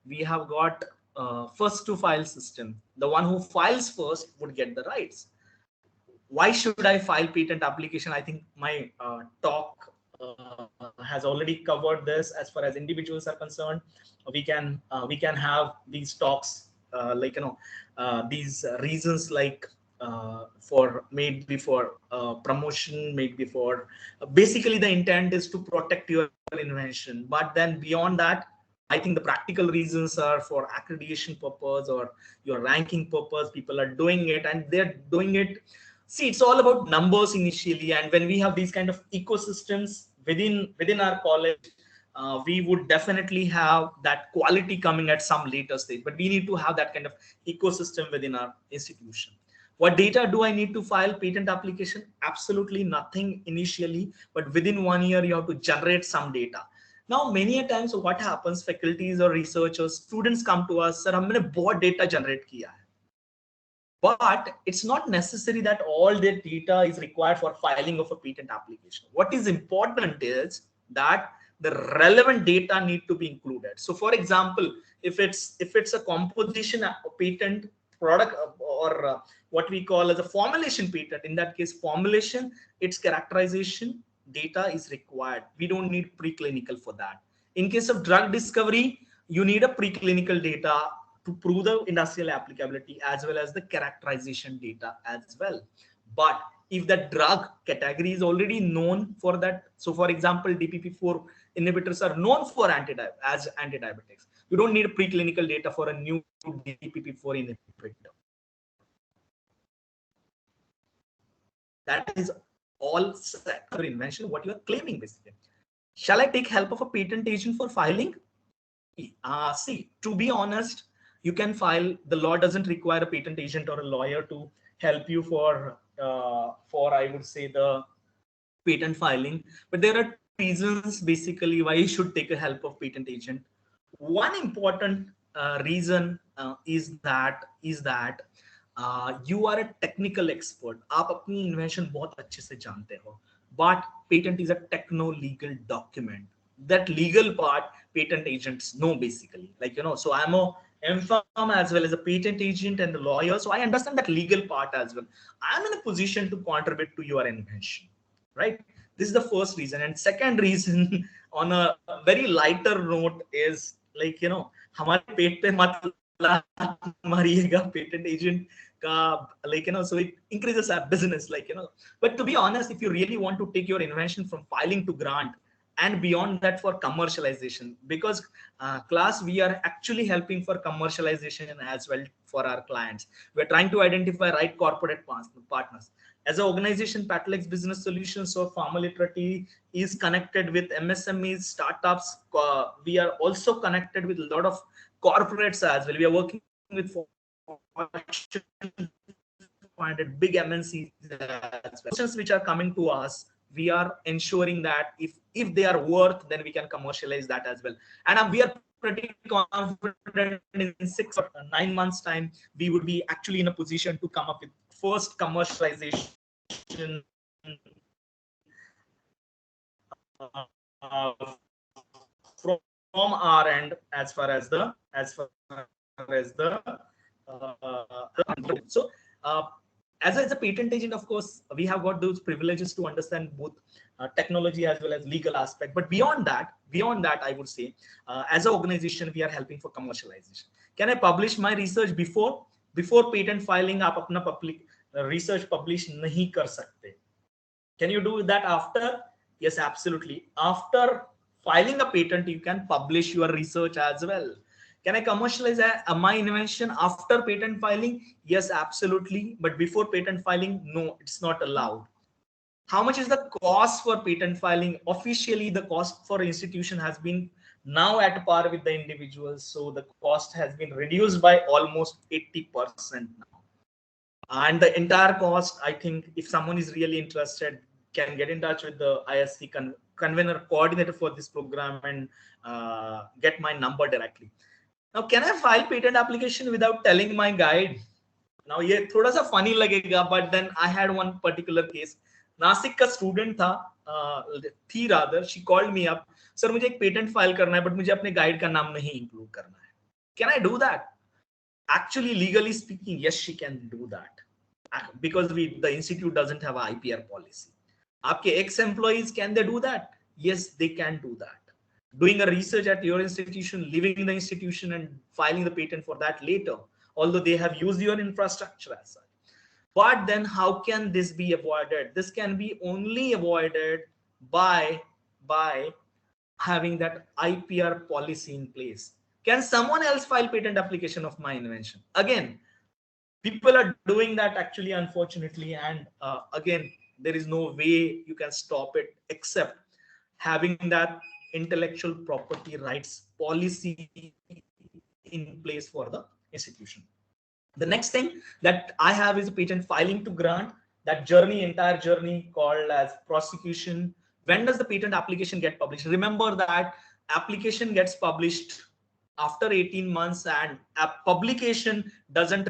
Speaker 6: we have got first to file system. The one who files first would get the rights. Why should I file patent application? I think my talk has already covered this. As far as individuals are concerned, we can have these talks these reasons like for maybe for promotion, maybe for basically the intent is to protect your invention. But then beyond that, I think the practical reasons are for accreditation purpose or your ranking purpose. People are doing it and they're doing it. See, it's all about numbers initially, and when we have these kind of ecosystems within our college, we would definitely have that quality coming at some later stage. But we need to have that kind of ecosystem within our institution. What data do I need to file patent application? Absolutely nothing initially, but within 1 year you have to generate some data. Now, many a times what happens, faculties or researchers, students come to us, sir, humne bahut data generate kiya hai. But it's not necessary that all their data is required for filing of a patent application. What is important is that the relevant data need to be included. So for example, if it's a composition patent product or what we call as a formulation patent, in that case formulation, its characterization data is required. We don't need preclinical for that. In case of drug discovery, you need a preclinical data to prove the industrial applicability as well as the characterization data as well. But if the drug category is already known for that, so for example, DPP-4 inhibitors are known for as antidiabetics. You don't need preclinical data for a new DPP-4 inhibitor. That is all sector invention, what you are claiming basically. Shall I take help of a patent agent for filing? See, to be honest, you can file. The law doesn't require a patent agent or a lawyer to help you for I would say the patent filing. But there are reasons basically why you should take a help of patent agent. One important reason is that you are a technical expert. आप अपनी invention बहुत अच्छे से जानते हो. But patent is a techno-legal document. That legal part, patent agents know basically. Like, you know, so I'm a M.Pharm as well as a patent agent and a lawyer. So I understand that legal part as well. I'm in a position to contribute to your invention, right? This is the first reason. And second reason, on a very lighter note, is like, you know, हमारे पेट पे मत मारिएगा patent agent का, like, you know, so it increases our business, like, you know. But to be honest, if you really want to take your invention from filing to grant and beyond that for commercialization, because class, we are actually helping for commercialization as well for our clients. We're trying to identify right corporate partners. As an organization, Patalyx Business Solutions or Pharmaliterity is connected with MSMEs, startups. We are also connected with a lot of corporates as well. We are working with big MNCs as well. Which are coming to us, we are ensuring that if they are worth, then we can commercialize that as well. And we are pretty confident in 6 or 9 months time, we would be actually in a position to come up with first commercialization from our end as far as the so as a patent agent, of course, we have got those privileges to understand both technology as well as legal aspect. But beyond that, I would say, as an organization, we are helping for commercialization. Can I publish my research before patent filing? आप अपना public research publish नहीं कर सकते. Can you do that after? Yes, absolutely. After filing a patent, you can publish your research as well. Can I commercialize my invention after patent filing? Yes, absolutely. But before patent filing, no, it's not allowed. How much is the cost for patent filing? Officially, the cost for institution has been now at par with the individuals. So the cost has been reduced by almost 80% now. And the entire cost, I think, if someone is really interested, can get in touch with the ISC convener coordinator for this program and get my number directly. Now, can I file patent application without telling my guide? Now, ये थोड़ा सा funny लगेगा, but then I had one particular case. Nashik का student थी rather, she called me up. Sir, मुझे एक patent file करना है, but मुझे अपने guide का नाम नहीं include करना है. Can I do that? Actually, legally speaking, yes, she can do that, because the institute doesn't have an IPR policy. Aapke ex-employees, can they do that? Yes, they can do that. Doing a research at your institution, leaving the institution and filing the patent for that later, although they have used your infrastructure as such. But then how can this be avoided? This can be only avoided by having that IPR policy in place. Can someone else file patent application of my invention? Again, people are doing that actually, unfortunately, and again, there is no way you can stop it except having that intellectual property rights policy in place for the institution. The next thing that I have is a patent filing to grant. That entire journey called as prosecution. When does the patent application get published? Remember that application gets published after 18 months, and a publication doesn't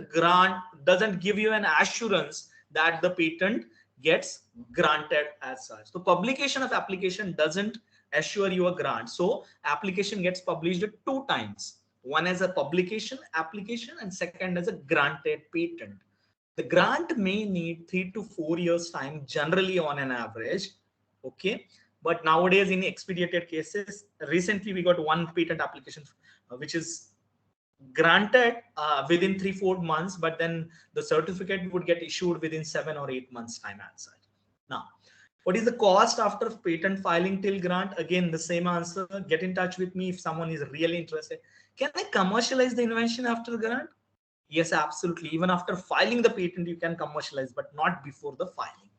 Speaker 6: give you an assurance that the patent gets granted as such. So publication of application doesn't assure you a grant. So application gets published 2 times. One as a publication application and second as a granted patent. The grant may need 3 to 4 years time generally on an average. Okay. But nowadays in expedited cases, recently we got one patent application which is granted within 3-4 months, but then the certificate would get issued within 7 or 8 months time as such. Now, What is the cost after patent filing till grant? Again, the same answer. Get in touch with me if someone is really interested. Can I commercialize the invention after grant? Yes, absolutely. Even after filing the patent, you can commercialize, but not before the filing.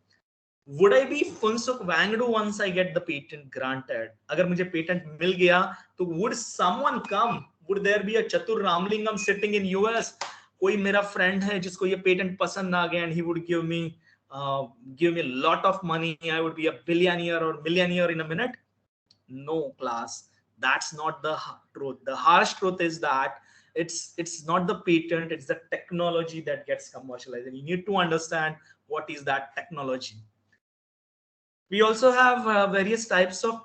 Speaker 6: Would I be Funsuk Wangdu once I get the patent granted? Agar mujhe patent mil gaya, to would someone come? Would there be a Chatur Ramlingam sitting in US? Koi mera friend hai jisko ye patent pasand na gaya, and he would give me a lot of money. I would be a billionaire or millionaire in a minute. No, class. That's not the truth. The harsh truth is that it's not the patent, it's the technology that gets commercialized, and you need to understand what is that technology. We also have various types of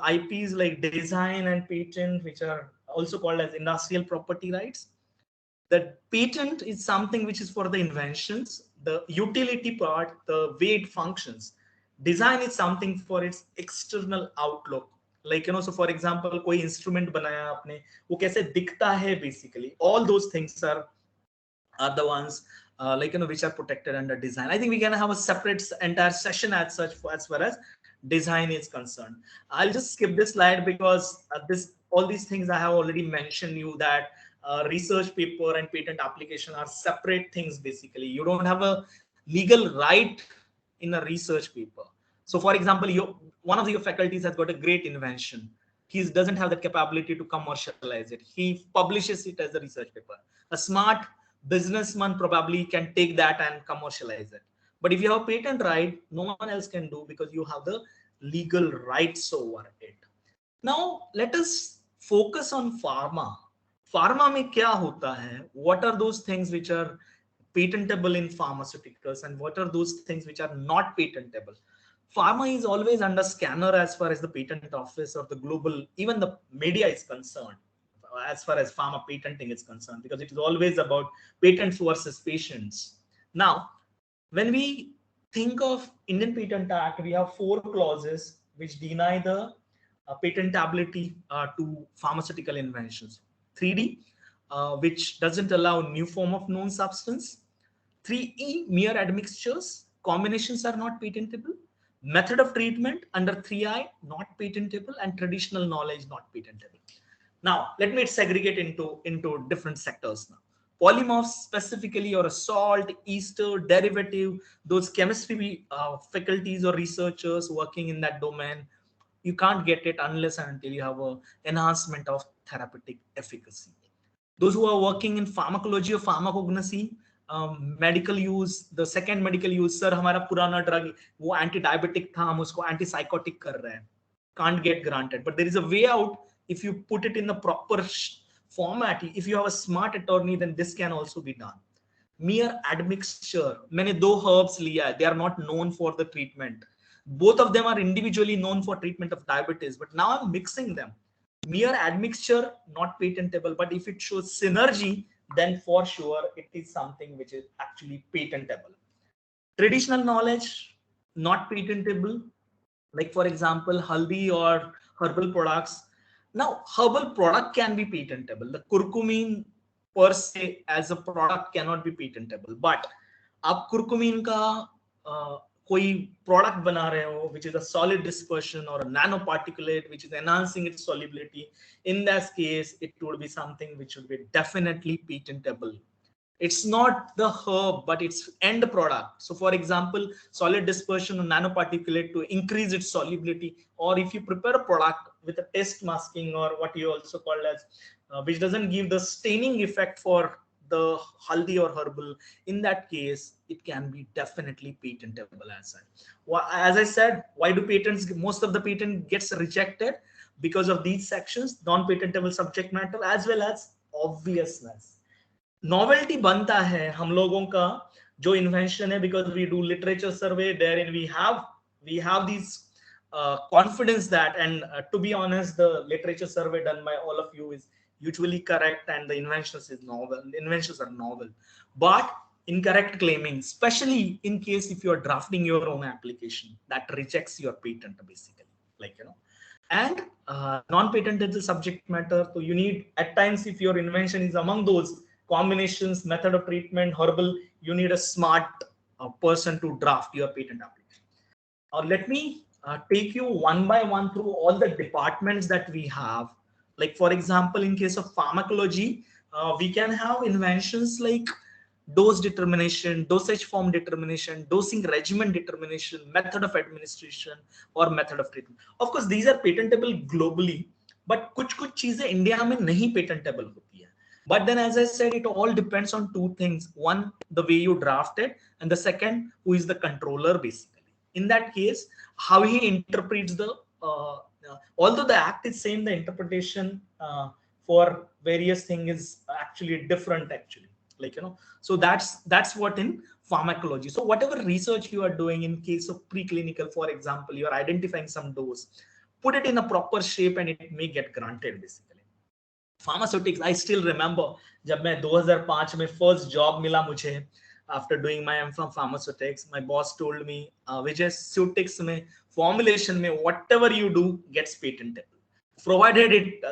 Speaker 6: IPs like design and patent, which are also called as industrial property rights. The patent is something which is for the inventions, the utility part, the way it functions. Design is something for its external outlook. Like, so for example, koi instrument banaya aapne, wo kaise dikhta hai basically. All those things are the ones which are protected under design. I think we can have a separate entire session as such as far as design is concerned. I'll just skip this slide because all these things I have already mentioned you that research paper and patent application are separate things. Basically, you don't have a legal right in a research paper. So for example, one of your faculties has got a great invention. He doesn't have the capability to commercialize it. He publishes it as a research paper. A smart businessman probably can take that and commercialize it. But if you have a patent right, no one else can do because you have the legal rights over it. Now let us focus on pharma. Pharma mein kya hota hai? What are those things which are patentable in pharmaceuticals and what are those things which are not patentable? Pharma is always under scanner as far as the patent office or the global, even the media is concerned, as far as pharma patenting is concerned, because it is always about patents versus patients. Now, when we think of Indian Patent Act, we have 4 clauses which deny the patentability to pharmaceutical inventions. 3D, which doesn't allow new form of known substance. 3E, mere admixtures, combinations are not patentable. Method of treatment under 3I, not patentable, and traditional knowledge not patentable. Now, let me segregate into different sectors now. Polymorphs specifically, or a salt, ester, derivative, those chemistry faculties or researchers working in that domain, you can't get it unless and until you have an enhancement of therapeutic efficacy. Those who are working in pharmacology or pharmacognosy, medical use, the second medical use, sir, हमारा पुराना drug वो anti-diabetic था, हम उसको anti-psychotic कर रहे हैं, can't get granted. But there is a way out if you put it in the proper format. If you have a smart attorney, then this can also be done. Mere admixture, मैंने 2 herbs लिया है, they are not known for the treatment. Both of them are individually known for treatment of diabetes, but now I'm mixing them. Mere admixture, not patentable, but if it shows synergy, then for sure it is something which is actually patentable. Traditional knowledge, not patentable. Like for example, haldi or herbal products. Now, herbal product can be patentable. The curcumin per se as a product cannot be patentable. But आप curcumin का कोई product बना रहे हो, which is a solid dispersion or a nanoparticulate which is enhancing its solubility, in that case, it would be something which would be definitely patentable. It's not the herb, but it's end product. So for example, solid dispersion or nanoparticulate to increase its solubility, or if you prepare a product with a test masking or what you also call as, which doesn't give the staining effect for the haldi or herbal, in that case, it can be definitely patentable as such. As I said, why do patents, most of the patent gets rejected? Because of these sections, non-patentable subject matter as well as obviousness. Novelty बनता है हम लोगों का जो invention है, because we do literature survey, therein we have these confidence that, and to be honest, the literature survey done by all of you is usually correct and the inventions are novel, but incorrect claiming, especially in case if you are drafting your own application, that rejects your patent basically, and non-patentable subject matter. So you need, at times, if your invention is among those combinations, method of treatment, herbal, you need a smart person to draft your patent application. Let me take you one by one through all the departments that we have. Like for example, in case of pharmacology, we can have inventions like dose determination, dosage form determination, dosing regimen determination, method of administration, or method of treatment. Of course, these are patentable globally, but कुछ चीजें India में नहीं patentable होती है. But then, as I said, it all depends on two things. One, the way you draft it, and the second, who is the controller, basically. In that case, how he interprets the, although the act is same, the interpretation for various things is actually different, actually. Like, so that's what in pharmacology. So whatever research you are doing in case of preclinical, for example, you are identifying some dose, put it in a proper shape and it may get granted, basically. Pharmaceutics, I still remember जब मैं 2005 में first job मिला मुझे after doing my M.Pharm pharmaceutics, my boss told me, Vijay, Ceutics में formulation में whatever you do gets patentable, provided it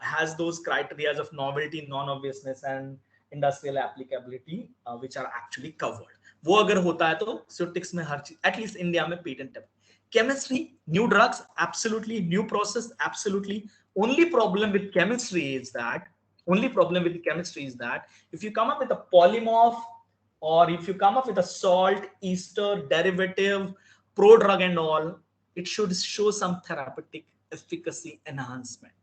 Speaker 6: has those criteria of novelty, non-obviousness, and industrial applicability, which are actually covered. वो अगर होता है तो Ceutics में हर चीज, at least India में patentable. Chemistry, new drugs, absolutely. New process, absolutely. Only problem with chemistry is that if you come up with a polymorph, or if you come up with a salt, ester, derivative, prodrug and all, it should show some therapeutic efficacy enhancement.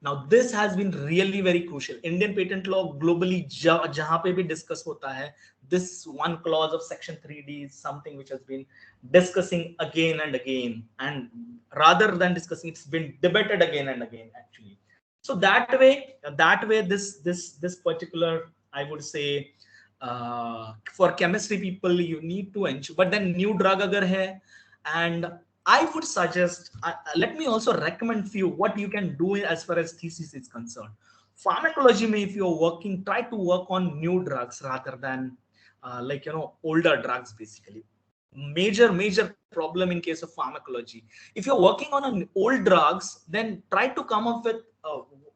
Speaker 6: Now, this has been really very crucial. Indian patent law globally, jahan pe bhi discuss hota hai, this one clause of section 3D is something which has been discussing again and again, and rather than discussing, it's been debated again and again, actually. So that way, this particular, I would say, for chemistry people, you need to ensure. But then new drug agar hai, and I would suggest, let me also recommend few what you can do as far as thesis is concerned. Pharmacology, if you're working, try to work on new drugs rather than older drugs, basically. Major problem in case of pharmacology. If you're working on an old drugs, then try to come up with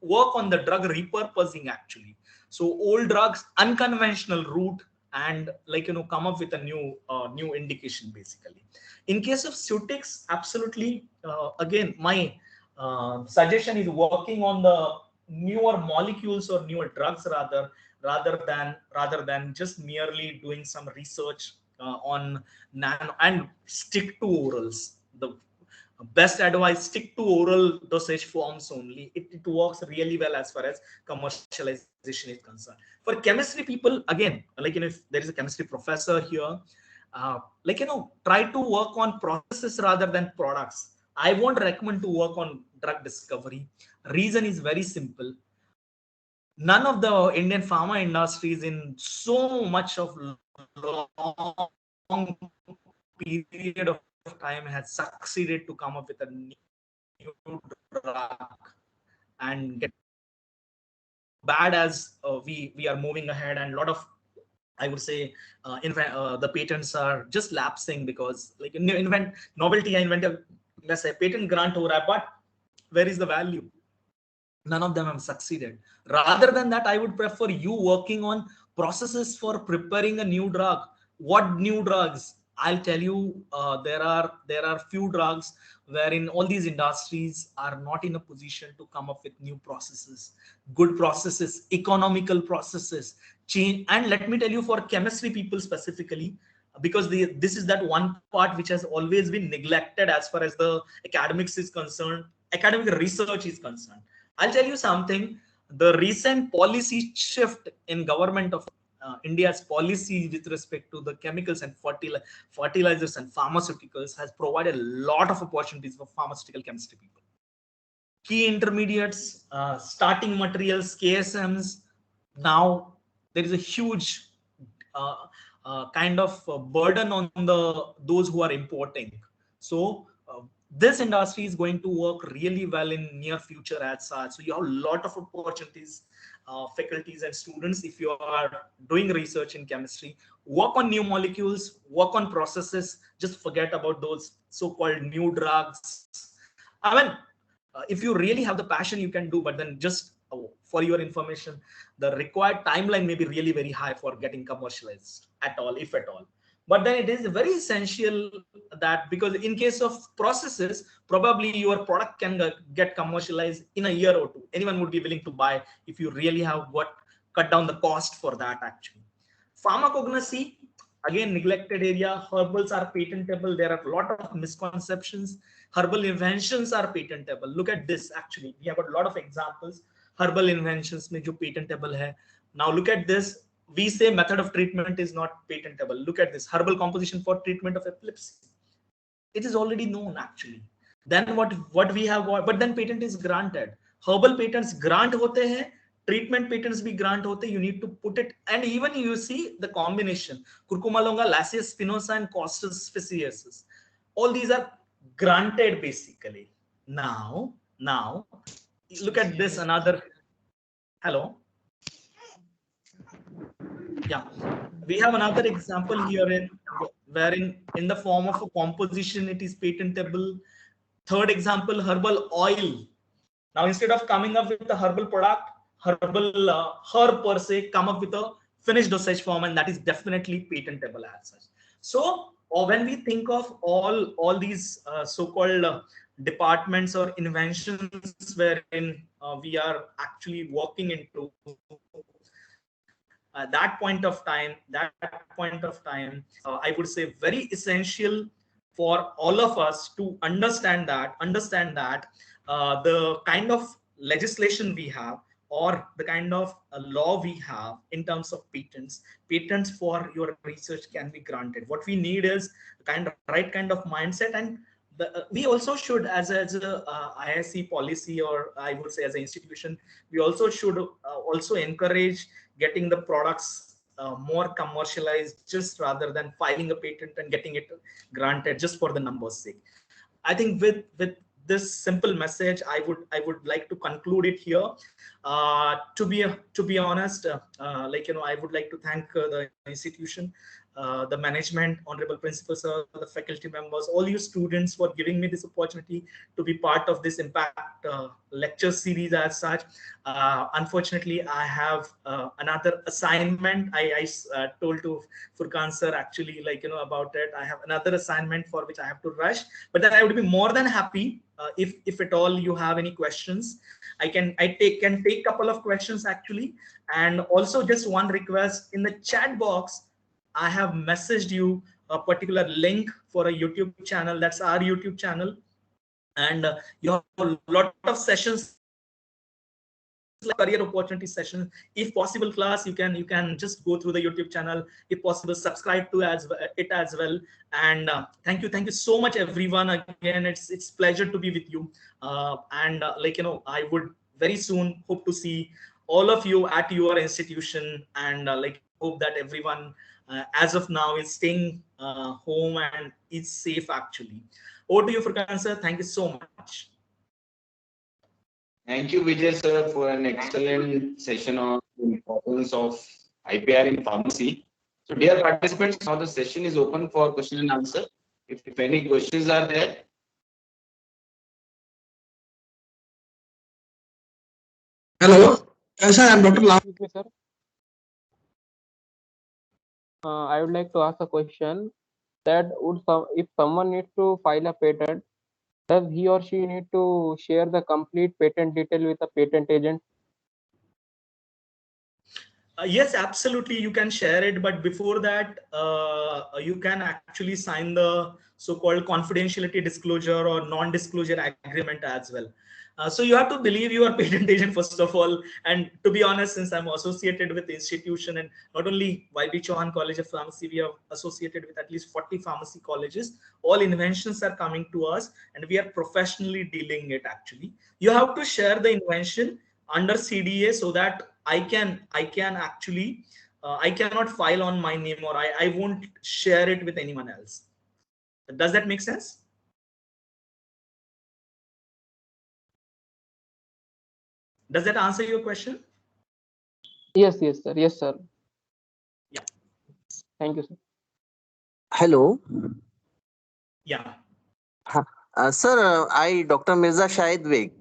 Speaker 6: work on the drug repurposing, actually. So old drugs, unconventional route, and come up with a new indication, basically. In case of Ceutics, absolutely, again, my suggestion is working on the newer molecules or newer drugs rather than just merely doing some research on nano, and stick to orals. The best advice, stick to oral dosage forms only. It works really well as far as commercialization is concerned. For chemistry people, again, if there is a chemistry professor here, try to work on processes rather than products. I won't recommend to work on drug discovery. Reason is very simple. None of the Indian pharma industry is in so much of long period of time has succeeded to come up with a new drug and get bad as we are moving ahead, and a lot of, I would say, the patents are just lapsing because novelty inventive, let's say patent grant ho raha hai, but where is the value? None of them have succeeded. Rather than that, I would prefer you working on processes for preparing a new drug. What new drugs? I'll tell you, there are few drugs wherein all these industries are not in a position to come up with new processes, good processes, economical processes, change. And let me tell you, for chemistry people specifically, because this is that one part which has always been neglected as far as the academics is concerned, academic research is concerned. I'll tell you something. The recent policy shift in government of India's policy with respect to the chemicals and fertilizers and pharmaceuticals has provided a lot of opportunities for pharmaceutical chemistry people. Key intermediates, starting materials, KSMs. Now there is a huge kind of burden on those who are importing. So this industry is going to work really well in near future as such. So you have a lot of opportunities, faculties and students, if you are doing research in chemistry, work on new molecules, work on processes, just forget about those so-called new drugs. I mean, if you really have the passion, you can do, but then just for your information, the required timeline may be really very high for getting commercialized at all, if at all. But then it is very essential that, because in case of processes, probably your product can get commercialized in a year or two. Anyone would be willing to buy if you really have cut down the cost for that actually. Pharmacognosy, again, neglected area. Herbals are patentable. There are a lot of misconceptions. Herbal inventions are patentable. Look at this actually. We have got a lot of examples. Herbal inventions mein jo patentable hai. Now look at this. We say method of treatment is not patentable. Look at this. Herbal composition for treatment of epilepsy. It is already known actually. Then what we have got, but then patent is granted. Herbal patents grant hote hai. Treatment patents be grant hote, you need to put it, and even you see the combination curcuma longa, Lasius spinosa, and Costus speciosus. All these are granted basically. Now look at this. Another, hello, yeah, we have another example here wherein in the form of a composition it is patentable. Third example, herbal oil. Now instead of coming up with a herbal product, herbal herb per se, come up with a finished dosage form, and that is definitely patentable as such. So when we think of all these so-called departments or inventions wherein we are actually walking into that point of time, I would say very essential for all of us to understand that the kind of legislation we have, or the kind of law we have in terms of patents for your research can be granted. What we need is right kind of mindset, and we also should, as a IISc policy, or I would say as an institution, we also should also encourage getting the products more commercialized, just rather than filing a patent and getting it granted just for the numbers sake. I think with this simple message, I would like to conclude it here. To be honest, I would like to thank the institution, the management, honorable principal sir, the faculty members, all you students for giving me this opportunity to be part of this impact lecture series as such. Unfortunately, I have another assignment. I told to Furkan sir actually about it. I have another assignment for which I have to rush, but then I would be more than happy if at all you have any questions. I can take a couple of questions actually, and also just one request in the chat box. I have messaged you a particular link for a YouTube channel. That's our YouTube channel, and you have a lot of sessions, like career opportunity session. If possible, class, you can just go through the YouTube channel. If possible, subscribe to it as well. And thank you so much, everyone. Again, it's pleasure to be with you. I would very soon hope to see all of you at your institution, and hope that everyone as of now is staying home and is safe actually. Over to you, Furkan sir. Thank you so much.
Speaker 1: Thank you, Vijay sir, for an excellent session on the importance of IPR in pharmacy. So dear participants, now the session is open for question and answer. If any questions are there.
Speaker 4: Hello. Yes, sir, I'm Dr. Lam.
Speaker 7: Sir. I would like to ask a question that if someone needs to file a patent, does he or she need to share the complete patent detail with a patent agent?
Speaker 6: Yes, absolutely. You can share it, but before that, you can actually sign the so-called confidentiality disclosure or non-disclosure agreement as well. So you have to believe you are patent agent first of all. And to be honest, since I'm associated with the institution, and not only YB Chauhan College of Pharmacy, we are associated with at least 40 pharmacy colleges. All inventions are coming to us, and we are professionally dealing it actually. You have to share the invention under CDA so that I can actually, I cannot file on my name, or I won't share it with anyone else. Does that make sense? Does that answer your question?
Speaker 7: Yes, sir. Yes, sir.
Speaker 6: Yeah.
Speaker 7: Thank you, sir.
Speaker 8: Hello.
Speaker 6: Yeah.
Speaker 8: Sir, I, Dr. Mirza Shahid Beg.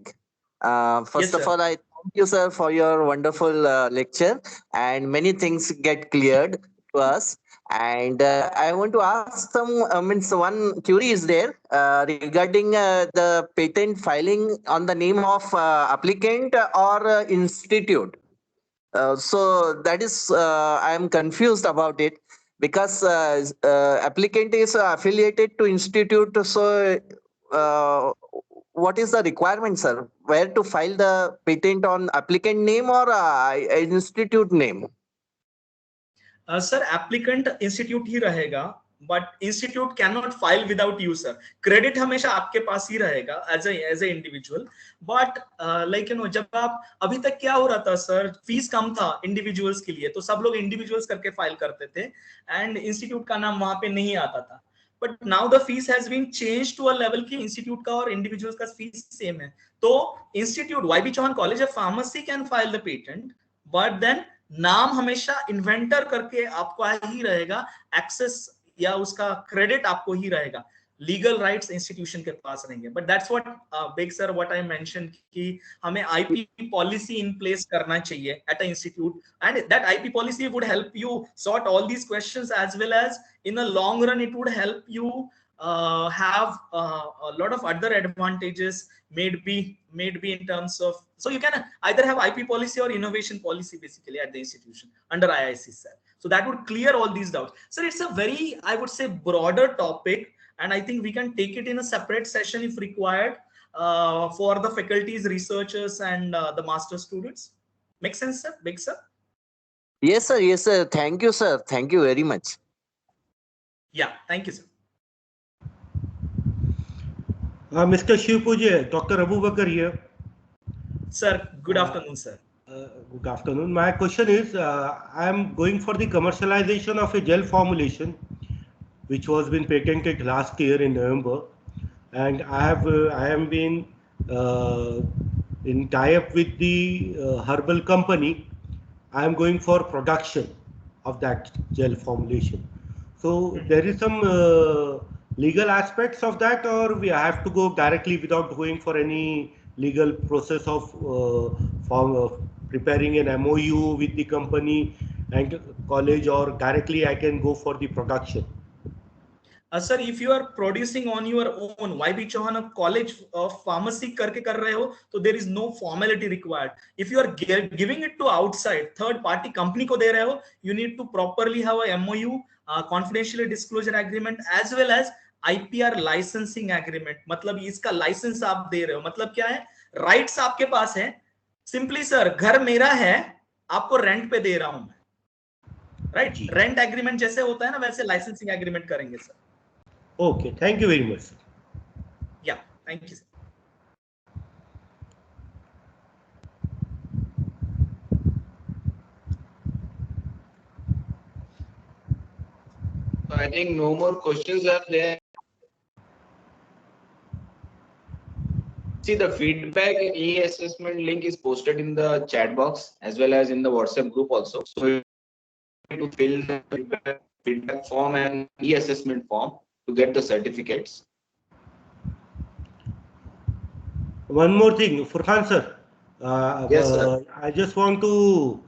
Speaker 8: First of all, I thank you, sir, for your wonderful lecture, and many things get cleared. to us. And I want to ask some, means one query is there regarding the patent filing on the name of applicant or institute. So that is, I am confused about it because applicant is affiliated to institute. So what is the requirement, sir? Where to file the patent on applicant name or institute name?
Speaker 6: Sir applicant institute ही रहेगा, but institute can not file without you sir. Credit हमेशा आपके पास ही रहेगा as a individual. But like जब आप अभी तक क्या हो रहा था सर, फीस कम था इंडिविजुअल्स के लिए, तो सब लोग इंडिविजुअल्स करके फाइल करते थे एंड इंस्टीट्यूट का नाम वहां पे नहीं आता था. But now the fees has been change to a level की इंस्टीट्यूट का और इंडिविजुअल्स का फीस सेम है. तो institute YB Chauhan college of pharmacy can file the patent, but then नाम हमेशा इन्वेंटर करके आपको ही रहेगा, एक्सेस या उसका क्रेडिट आपको ही रहेगा, लीगल राइट्स इंस्टीट्यूशन के पास रहेंगे. But that's what big sir what I mention कि हमें आईपी पॉलिसी इन प्लेस करना चाहिए at a institute, and that IP policy would help you sort all these questions as well as in a long run it would help you have a lot of other advantages, maybe in terms of, so you can either have IP policy or innovation policy basically at the institution under IIC sir. So that would clear all these doubts. Sir, it's a very, I would say, broader topic, and I think we can take it in a separate session if required for the faculties, researchers, and the master students. Make sense, sir? Big sir?
Speaker 8: Yes, sir. Yes, sir. Thank you, sir. Thank you very much.
Speaker 6: Yeah, thank you, sir.
Speaker 3: Mr. Shivpuje, Dr. Abu Bakar here.
Speaker 6: Sir, good afternoon, sir.
Speaker 3: Good afternoon. My question is, I am going for the commercialization of a gel formulation, which was been patented last year in November, and I am been in tie-up with the herbal company. I am going for production of that gel formulation. So there is some legal aspects of that, or we have to go directly without going for any legal process of preparing an MOU with the company and college, or directly I can go for the production?
Speaker 6: Sir, if you are producing on your own, YB Chauhan College of Pharmacy करके कर रहे हो, तो there is no formality required. If you are giving it to outside third party company को दे रहे हो, you need to properly have a MOU, confidentiality disclosure agreement, as well as IPR licensing agreement. मतलब इसका licence आप दे रहे हो, मतलब क्या है, राइट्स आपके पास है. सिंपली सर, घर मेरा है, आपको रेंट पे दे रहा हूं मैं, राइट? रेंट एग्रीमेंट जैसे होता है ना, वैसे लाइसेंसिंग एग्रीमेंट करेंगे sir.
Speaker 3: Okay, thank you very much.
Speaker 6: Yeah, thank you, sir.
Speaker 1: So I think no more questions are there. See, the feedback e-assessment link is posted in the chat box as well as in the WhatsApp group also. So you need to fill the feedback form and e-assessment form to get the certificates.
Speaker 3: One more thing, Furqan sir.
Speaker 1: Yes, sir.
Speaker 3: I just want to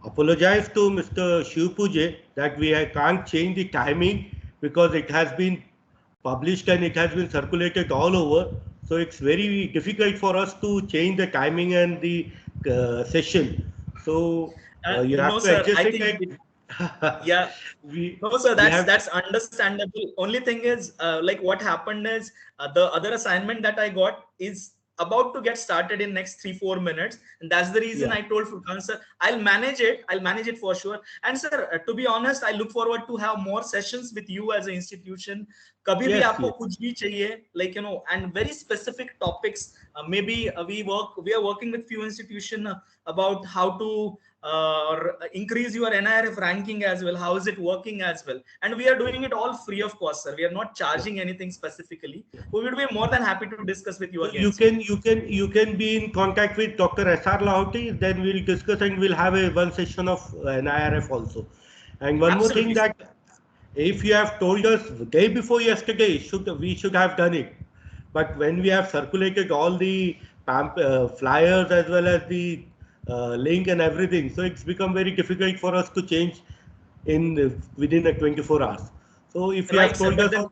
Speaker 3: apologize to Mr. Shivpuje that we can't change the timing because it has been published and it has been circulated all over. So it's very difficult for us to change the timing and the session. So you have
Speaker 6: no,
Speaker 3: to
Speaker 6: sir,
Speaker 3: adjust
Speaker 6: I
Speaker 3: it.
Speaker 6: think yeah, no sir, that's understandable. Only thing is like what happened is the other assignment that I got is about to get started in next 3-4 minutes, and that's the reason I told Furqan sir I'll manage it for sure. And sir, to be honest, I look forward to have more sessions with you as an institution. Kabhi bhi aapko kuch bhi chahiye, like and very specific topics, maybe we are working with few institutions about how to increase your NIRF ranking as well. How is it working as well? And we are doing it all free of cost, sir. We are not charging anything specifically. We would be more than happy to discuss with you again.
Speaker 3: You can be in contact with Dr. S.R. Lahoti. Then we'll discuss and we'll have one session of NIRF also. And one more thing, that if you have told us day before yesterday, we should have done it. But when we have circulated all the flyers as well as the link and everything, so it's become very difficult for us to change within the 24 hours. So if you have told us.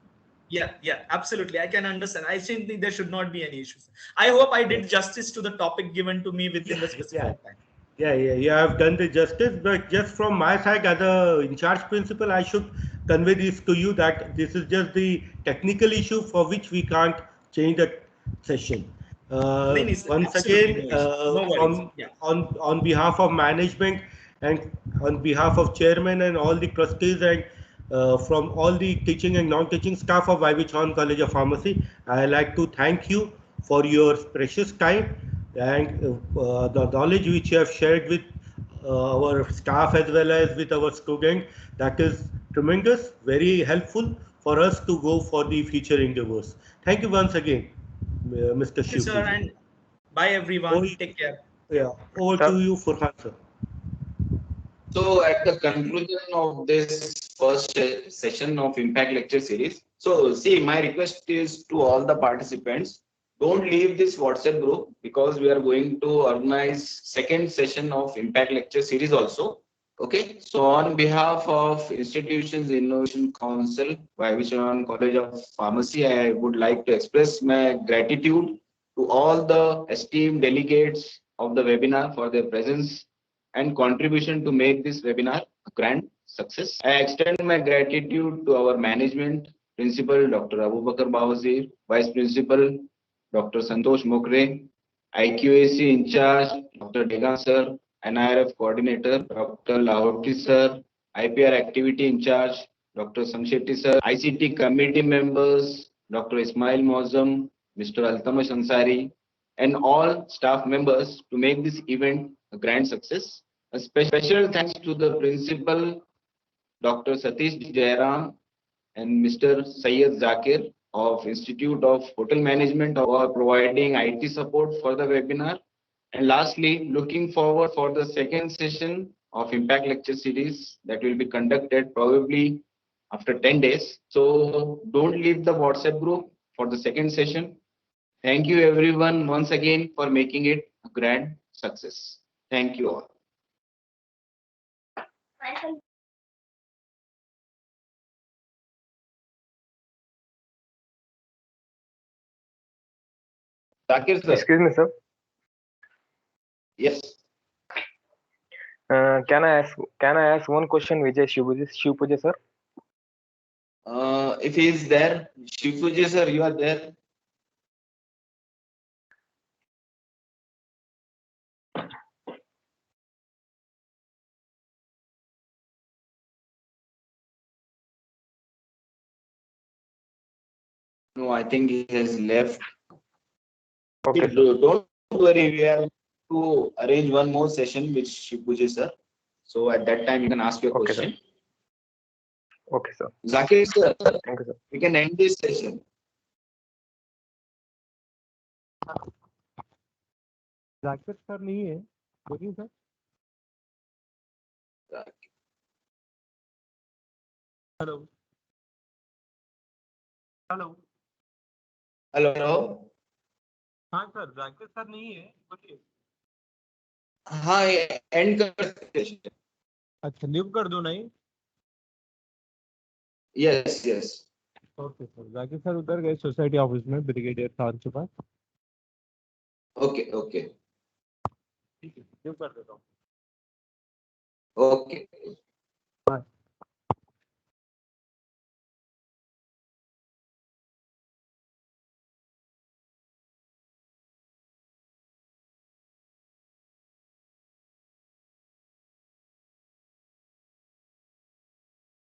Speaker 6: Yeah, absolutely. I can understand. I think there should not be any issues. I hope I did justice to the topic given to me within the specified time.
Speaker 3: Yeah, you have done the justice, but just from my side as a in-charge principal, I should convey this to you that this is just the technical issue for which we can't change the session. Once again, on behalf of management and on behalf of chairman and all the trustees and from all the teaching and non-teaching staff of YB Chauhan College of Pharmacy, I like to thank you for your precious time and the knowledge which you have shared with our staff as well as with our students. That is tremendous, very helpful for us to go for the future endeavors. Thank you once again, Mr. Shiv.
Speaker 6: Sir, and bye everyone. Take care.
Speaker 3: Yeah, over to you, Furhan sir.
Speaker 1: So at the conclusion of this first session of Impact Lecture Series, so see, my request is to all the participants, don't leave this WhatsApp group because we are going to organize second session of Impact Lecture Series also. Okay, so on behalf of Institutions Innovation Council, YB Chauhan College of Pharmacy, I would like to express my gratitude to all the esteemed delegates of the webinar for their presence and contribution to make this webinar a grand success. I extend my gratitude to our management, Principal Dr. Abubakar Bawazir, Vice Principal Dr. Santosh Mokre, IQAC in charge Dr. Degan sir, NIRF coordinator Dr. Lahoti sir, IPR activity in charge Dr. Samshetty sir, ICT committee members Dr. Ismail Mozam, Mr. Altamash Ansari, and all staff members to make this event a grand success. A special thanks to the principal, Dr. Satish Jairam and Mr. Syed Zakir of Institute of Hotel Management for providing IT support for the webinar. And lastly, looking forward for the second session of Impact Lecture Series that will be conducted probably after 10 days. So don't leave the WhatsApp group for the second session. Thank you everyone once again for making it a grand success. Thank you all. Zakir sir.
Speaker 7: Excuse me, sir.
Speaker 1: Yes.
Speaker 7: Can I ask one question, Vijay Shivpujya sir?
Speaker 1: If he is there, Shivpujya sir, you are there. No, I think he has left.
Speaker 7: Okay.
Speaker 1: Don't worry, we have to arrange one more session with Shivpujya sir. So at that time you can ask your question.
Speaker 7: Sir. Okay, sir.
Speaker 1: Zakir sir,
Speaker 7: Thank you, sir.
Speaker 1: we can end this session.
Speaker 9: Zakir sir नहीं है, बोलिए sir. Hello. Hello.
Speaker 1: Hello.
Speaker 9: हाँ sir, Zakir sir नहीं है, बोलिए.
Speaker 1: हाँ, end कर session.
Speaker 9: अच्छा, लीव कर दो नहीं?
Speaker 1: Yes.
Speaker 9: Okay sir, Zakir sir उधर गए सोसाइटी ऑफिस में ब्रिगेडियर खान के पास.
Speaker 1: Okay.
Speaker 9: ठीक है, लीव कर देता हूँ.
Speaker 1: Okay.
Speaker 9: Bye.